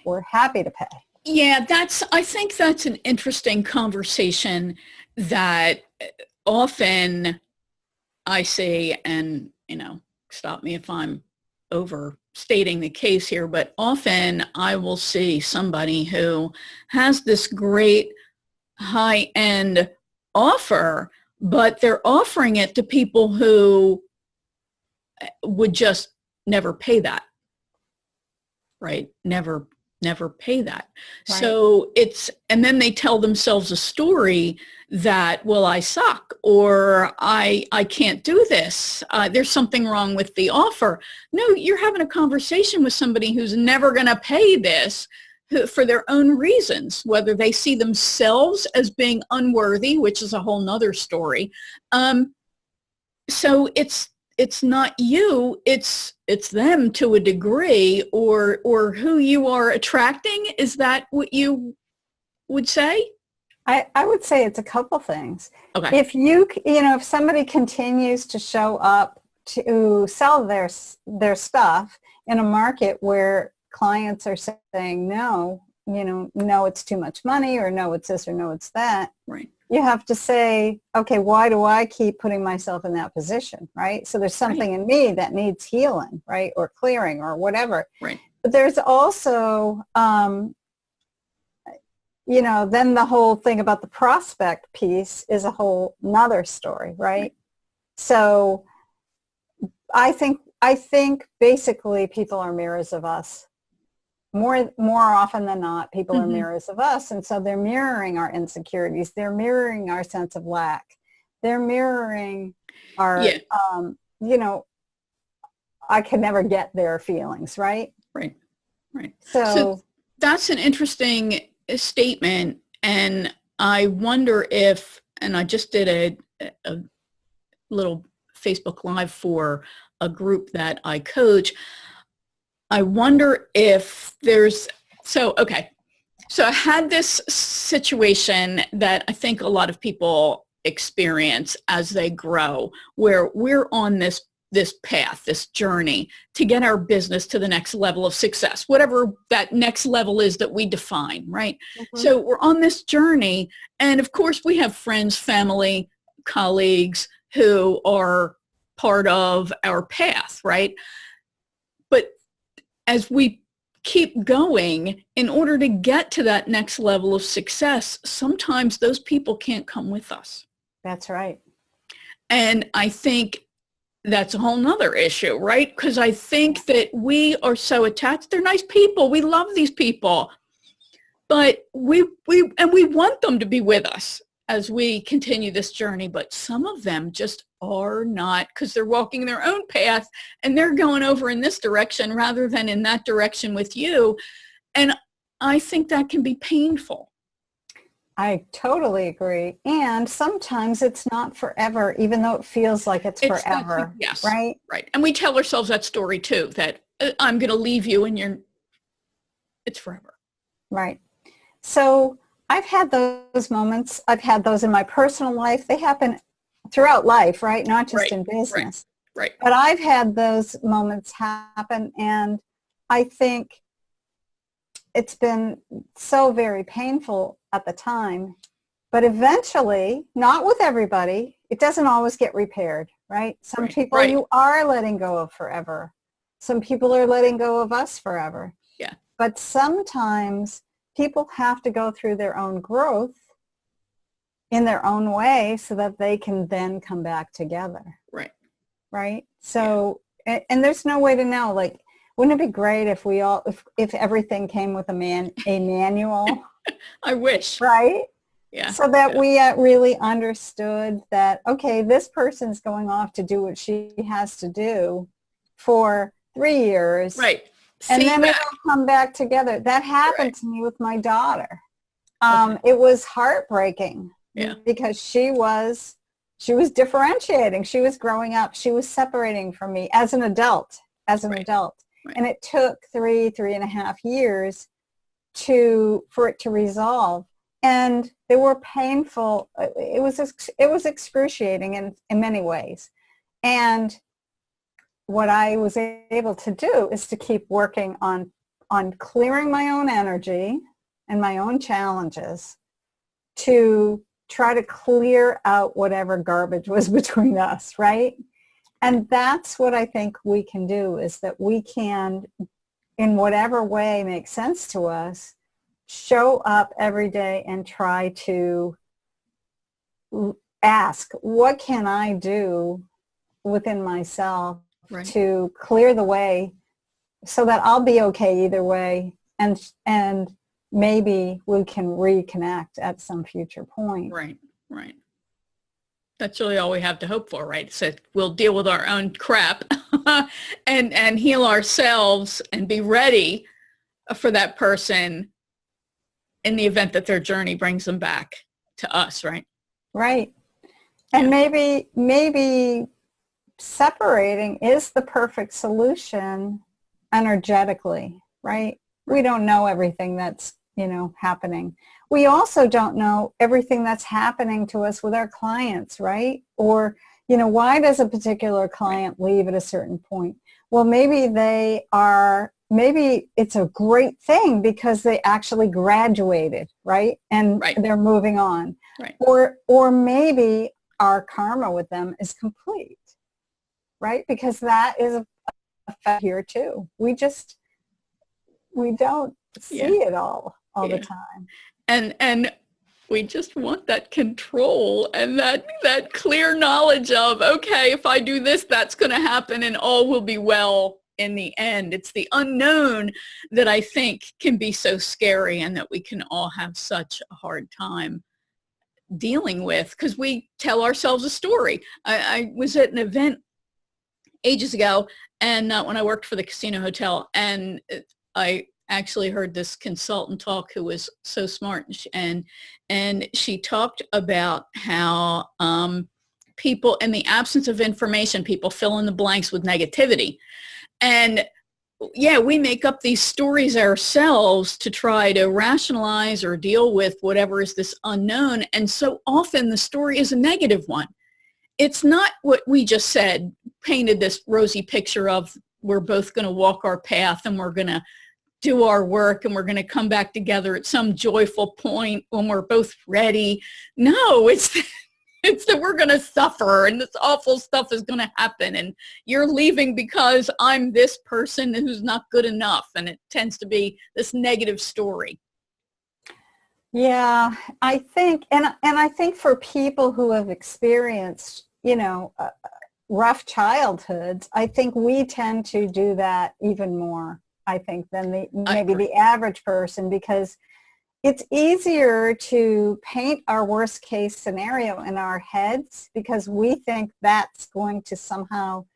were happy to pay. Yeah, I think that's an interesting conversation that often I see, and, stop me if I'm overstating the case here, but often I will see somebody who has this great high-end offer, but they're offering it to people who would just never pay that, right? Never pay that. Right. So and then they tell themselves a story that, well, I suck, or I can't do this. There's something wrong with the offer. No, you're having a conversation with somebody who's never going to pay this for their own reasons, whether they see themselves as being unworthy, which is a whole nother story. So it's not you, it's them to a degree, or who you are attracting. Is that what you would say? I would say it's a couple things. Okay. If somebody continues to show up to sell their stuff in a market where clients are saying no, no, it's too much money, or no, it's this, or no, it's that. Right. You have to say, okay, why do I keep putting myself in that position, right? So there's something in me that needs healing, right, or clearing, or whatever. Right. But there's also, then the whole thing about the prospect piece is a whole nother story, right? So I think basically people are mirrors of us. More often than not, people are mirrors of us. And so they're mirroring our insecurities. They're mirroring our sense of lack. They're mirroring our, I can never get their feelings, right? Right. So that's an interesting statement. And I wonder if, and I just did a little Facebook Live for a group that I coach. I wonder if so I had this situation that I think a lot of people experience as they grow, where we're on this path, this journey to get our business to the next level of success, whatever that next level is that we define, right? Mm-hmm. So we're on this journey, and of course we have friends, family, colleagues who are part of our path, right? But as we keep going in order to get to that next level of success, sometimes those people can't come with us. That's right. And I think that's a whole nother issue, right? Because I think that we are so attached. They're nice people. We love these people. But we want them to be with us as we continue this journey. But some of them just are not, because they're walking their own path and they're going over in this direction rather than in that direction with you. And I think that can be painful. I totally agree. And sometimes it's not forever, even though it feels like it's forever. Yes. Right? Right. And we tell ourselves that story too, that I'm going to leave you and it's forever. Right. So I've had those moments. I've had those in my personal life. They happen throughout life, right? Not just in business. Right. But I've had those moments happen, and I think it's been so very painful at the time. But eventually, not with everybody, it doesn't always get repaired, right? Some people you are letting go of forever. Some people are letting go of us forever. Yeah. But sometimes people have to go through their own growth in their own way so that they can then come back together. Right. Right? So, and there's no way to know, like, wouldn't it be great if we all, if everything came with a manual? I wish. Right? Yeah. So that we really understood that, okay, this person's going off to do what she has to do for 3 years. Right. And then it'll come back together. That happened to me with my daughter. It was heartbreaking because she was differentiating. She was growing up. She was separating from me as an adult. Right. And it took 3.5 years for it to resolve. And they were painful. It was excruciating in many ways. And what I was able to do is to keep working on clearing my own energy and my own challenges to try to clear out whatever garbage was between us, right? And that's what I think we can do, is that we can, in whatever way makes sense to us, show up every day and try to ask, what can I do within myself to clear the way so that I'll be okay either way, and maybe we can reconnect at some future point. Right. That's really all we have to hope for, right? So we'll deal with our own crap and heal ourselves and be ready for that person in the event that their journey brings them back to us, right? Right. And maybe separating is the perfect solution energetically, right? We don't know everything that's, happening. We also don't know everything that's happening to us with our clients, right? Or, why does a particular client leave at a certain point? Well, maybe it's a great thing because they actually graduated, right? And they're moving on. Right. Or maybe our karma with them is complete, right? Because that is a fact here too. We don't see it all the time. And we just want that control and that clear knowledge of, okay, if I do this, that's going to happen and all will be well in the end. It's the unknown that I think can be so scary and that we can all have such a hard time dealing with because we tell ourselves a story. I was at an event ages ago and when I worked for the casino hotel, and I actually heard this consultant talk who was so smart, and she talked about how people, in the absence of information, people fill in the blanks with negativity. And we make up these stories ourselves to try to rationalize or deal with whatever is this unknown. And so often the story is a negative one. It's not what we just said, painted this rosy picture of we're both going to walk our path and we're going to do our work and we're going to come back together at some joyful point when we're both ready. No, it's It's that we're going to suffer and this awful stuff is going to happen and you're leaving because I'm this person who's not good enough. And it tends to be this negative story. Yeah, I think, and I think for people who have experienced, rough childhoods, I think we tend to do that even more, I think, than maybe the average person, because it's easier to paint our worst case scenario in our heads because we think that's going to somehow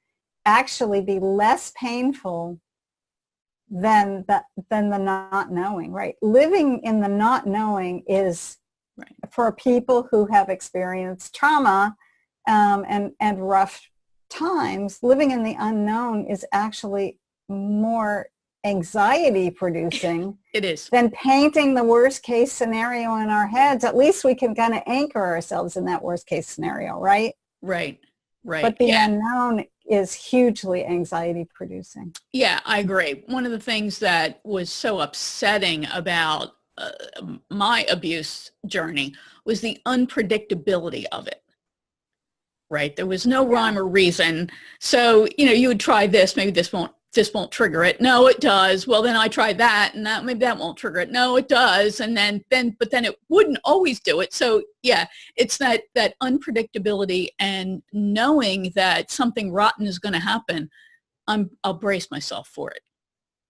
actually be less painful than the not knowing, right? Living in the not knowing is, right, for people who have experienced trauma and rough times, living in the unknown is actually more anxiety producing. It is. Than painting the worst case scenario in our heads. At least we can kind of anchor ourselves in that worst case scenario, right? Right. But the unknown is hugely anxiety producing. Yeah, I agree. One of the things that was so upsetting about my abuse journey was the unpredictability of it. Right? There was no rhyme or reason. So, you would try this, maybe this won't trigger it. No, it does. Well, then I tried that and maybe that won't trigger it. No, it does. And then it wouldn't always do it. So yeah, it's that unpredictability and knowing that something rotten is going to happen. I'll brace myself for it.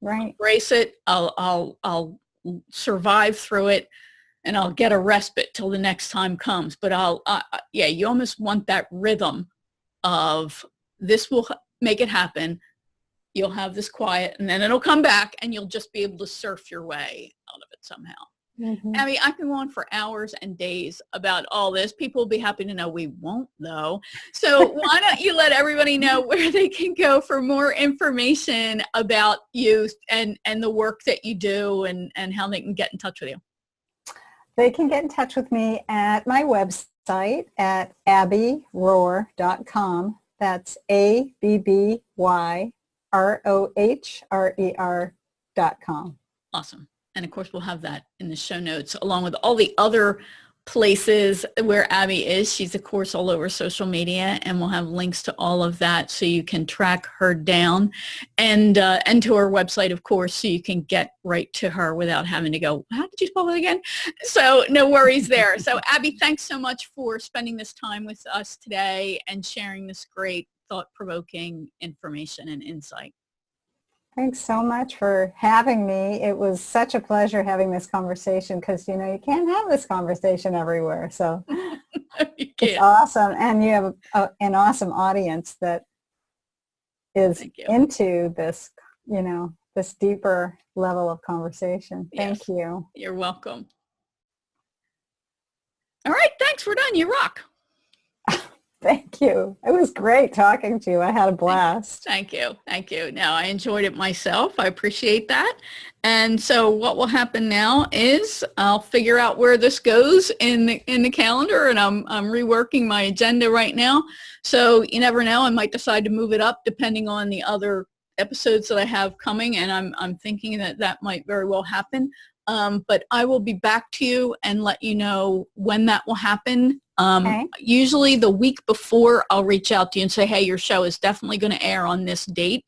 Right. I'll brace it. I'll survive through it. And I'll get a respite till the next time comes. But you almost want that rhythm of this will make it happen. You'll have this quiet and then it'll come back and you'll just be able to surf your way out of it somehow. Mm-hmm. I mean, I can go on for hours and days about all this. People will be happy to know. We won't, though. So why don't you let everybody know where they can go for more information about you and the work that you do and how they can get in touch with you? They can get in touch with me at my website at abbyrohrer.com. That's ABBYROHRER.com. Awesome. And of course, we'll have that in the show notes along with all the other places where Abby is. She's, of course, all over social media, and we'll have links to all of that so you can track her down and to her website, of course, so you can get right to her without having to go, how did you spell it again? So no worries there. So Abby, thanks so much for spending this time with us today and sharing this great thought-provoking information and insight. Thanks so much for having me. It was such a pleasure having this conversation because, you can't have this conversation everywhere. So it's awesome. And you have an awesome audience that is into this, this deeper level of conversation. Thank you. You're welcome. All right. Thanks. We're done. You rock. Thank you. It was great talking to you. I had a blast. Thank you. Thank you. No, I enjoyed it myself. I appreciate that. And so what will happen now is I'll figure out where this goes in the calendar, and I'm reworking my agenda right now. So you never know. I might decide to move it up depending on the other episodes that I have coming, and I'm thinking that might very well happen. But I will be back to you and let you know when that will happen. Okay. Usually the week before, I'll reach out to you and say, hey, your show is definitely going to air on this date.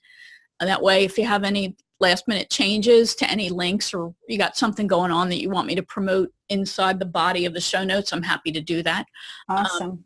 And that way, if you have any last minute changes to any links or you got something going on that you want me to promote inside the body of the show notes, I'm happy to do that. Awesome.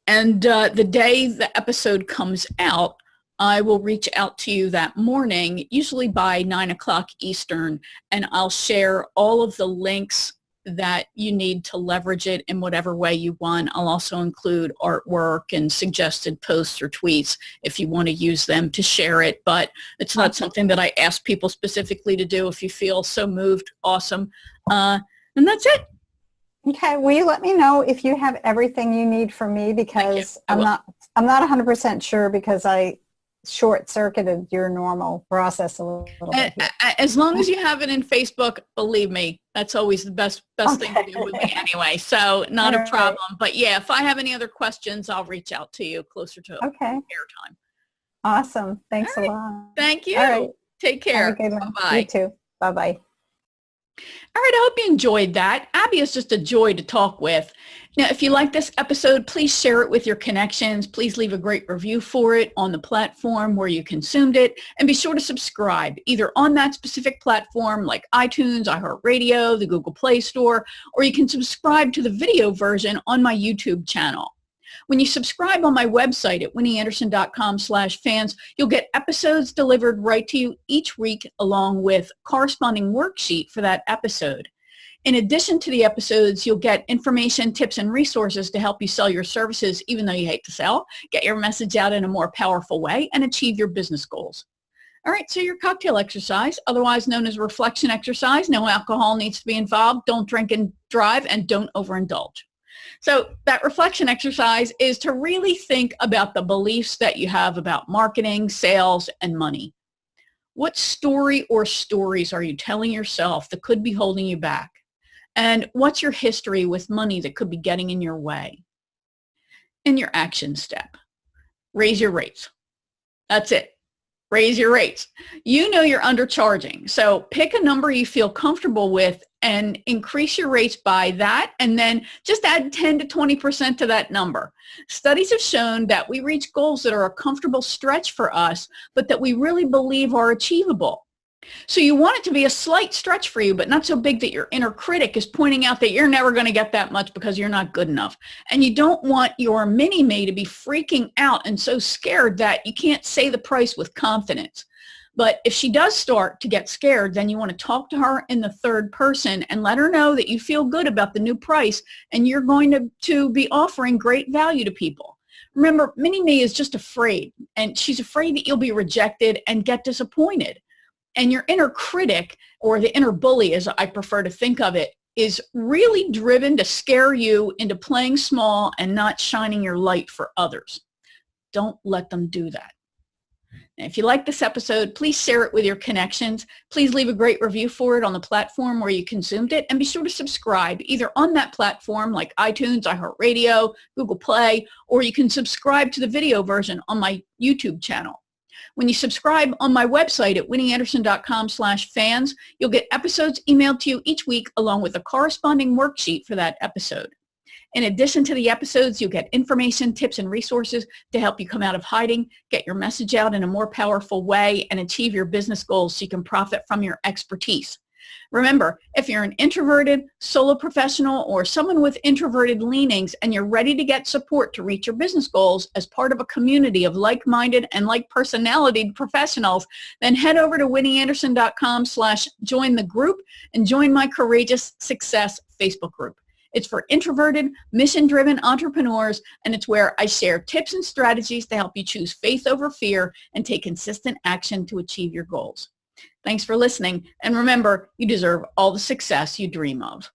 And the day the episode comes out, I will reach out to you that morning, usually by 9 o'clock Eastern, and I'll share all of the links that you need to leverage it in whatever way you want. I'll also include artwork and suggested posts or tweets if you want to use them to share it, but it's not something that I ask people specifically to do. If you feel so moved, awesome. And that's it. Okay, will you let me know if you have everything you need from me, because I'm not 100% sure because I short-circuited your normal process a little bit. As long as you have it in Facebook, believe me, that's always the best thing to do with me anyway. So not a problem. But yeah, if I have any other questions, I'll reach out to you closer to airtime. Awesome. Thanks a lot. Thank you. All right. Take care. Bye-bye. You too. Bye-bye. All right, I hope you enjoyed that. Abby is just a joy to talk with. Now, if you like this episode, please share it with your connections. Please leave a great review for it on the platform where you consumed it. And be sure to subscribe either on that specific platform like iTunes, iHeartRadio, the Google Play Store, or you can subscribe to the video version on my YouTube channel. When you subscribe on my website at winnieanderson.com/fans, you'll get episodes delivered right to you each week along with corresponding worksheet for that episode. In addition to the episodes, you'll get information, tips, and resources to help you sell your services even though you hate to sell, get your message out in a more powerful way, and achieve your business goals. All right, so your cocktail exercise, otherwise known as reflection exercise, no alcohol needs to be involved, don't drink and drive, and don't overindulge. So that reflection exercise is to really think about the beliefs that you have about marketing, sales, and money. What story or stories are you telling yourself that could be holding you back? And what's your history with money that could be getting in your way? And your action step, raise your rates. That's it. Raise your rates. You know you're undercharging. So pick a number you feel comfortable with and increase your rates by that, and then just add 10 to 20% to that number. Studies have shown that we reach goals that are a comfortable stretch for us, but that we really believe are achievable. So you want it to be a slight stretch for you, but not so big that your inner critic is pointing out that you're never going to get that much because you're not good enough. And you don't want your mini-me to be freaking out and so scared that you can't say the price with confidence. But if she does start to get scared, then you want to talk to her in the third person and let her know that you feel good about the new price and you're going to be offering great value to people. Remember, mini-me is just afraid, and she's afraid that you'll be rejected and get disappointed. And your inner critic, or the inner bully as I prefer to think of it, is really driven to scare you into playing small and not shining your light for others. Don't let them do that. Now, if you like this episode, please share it with your connections. Please leave a great review for it on the platform where you consumed it, and be sure to subscribe either on that platform like iTunes, iHeartRadio, Google Play, or you can subscribe to the video version on my YouTube channel. When you subscribe on my website at winnieanderson.com/fans, you'll get episodes emailed to you each week along with a corresponding worksheet for that episode. In addition to the episodes, you'll get information, tips, and resources to help you come out of hiding, get your message out in a more powerful way, and achieve your business goals so you can profit from your expertise. Remember, if you're an introverted, solo professional, or someone with introverted leanings and you're ready to get support to reach your business goals as part of a community of like-minded and like-personality professionals, then head over to winnieanderson.com/join the group and join my Courageous Success Facebook group. It's for introverted, mission-driven entrepreneurs, and it's where I share tips and strategies to help you choose faith over fear and take consistent action to achieve your goals. Thanks for listening, and remember, you deserve all the success you dream of.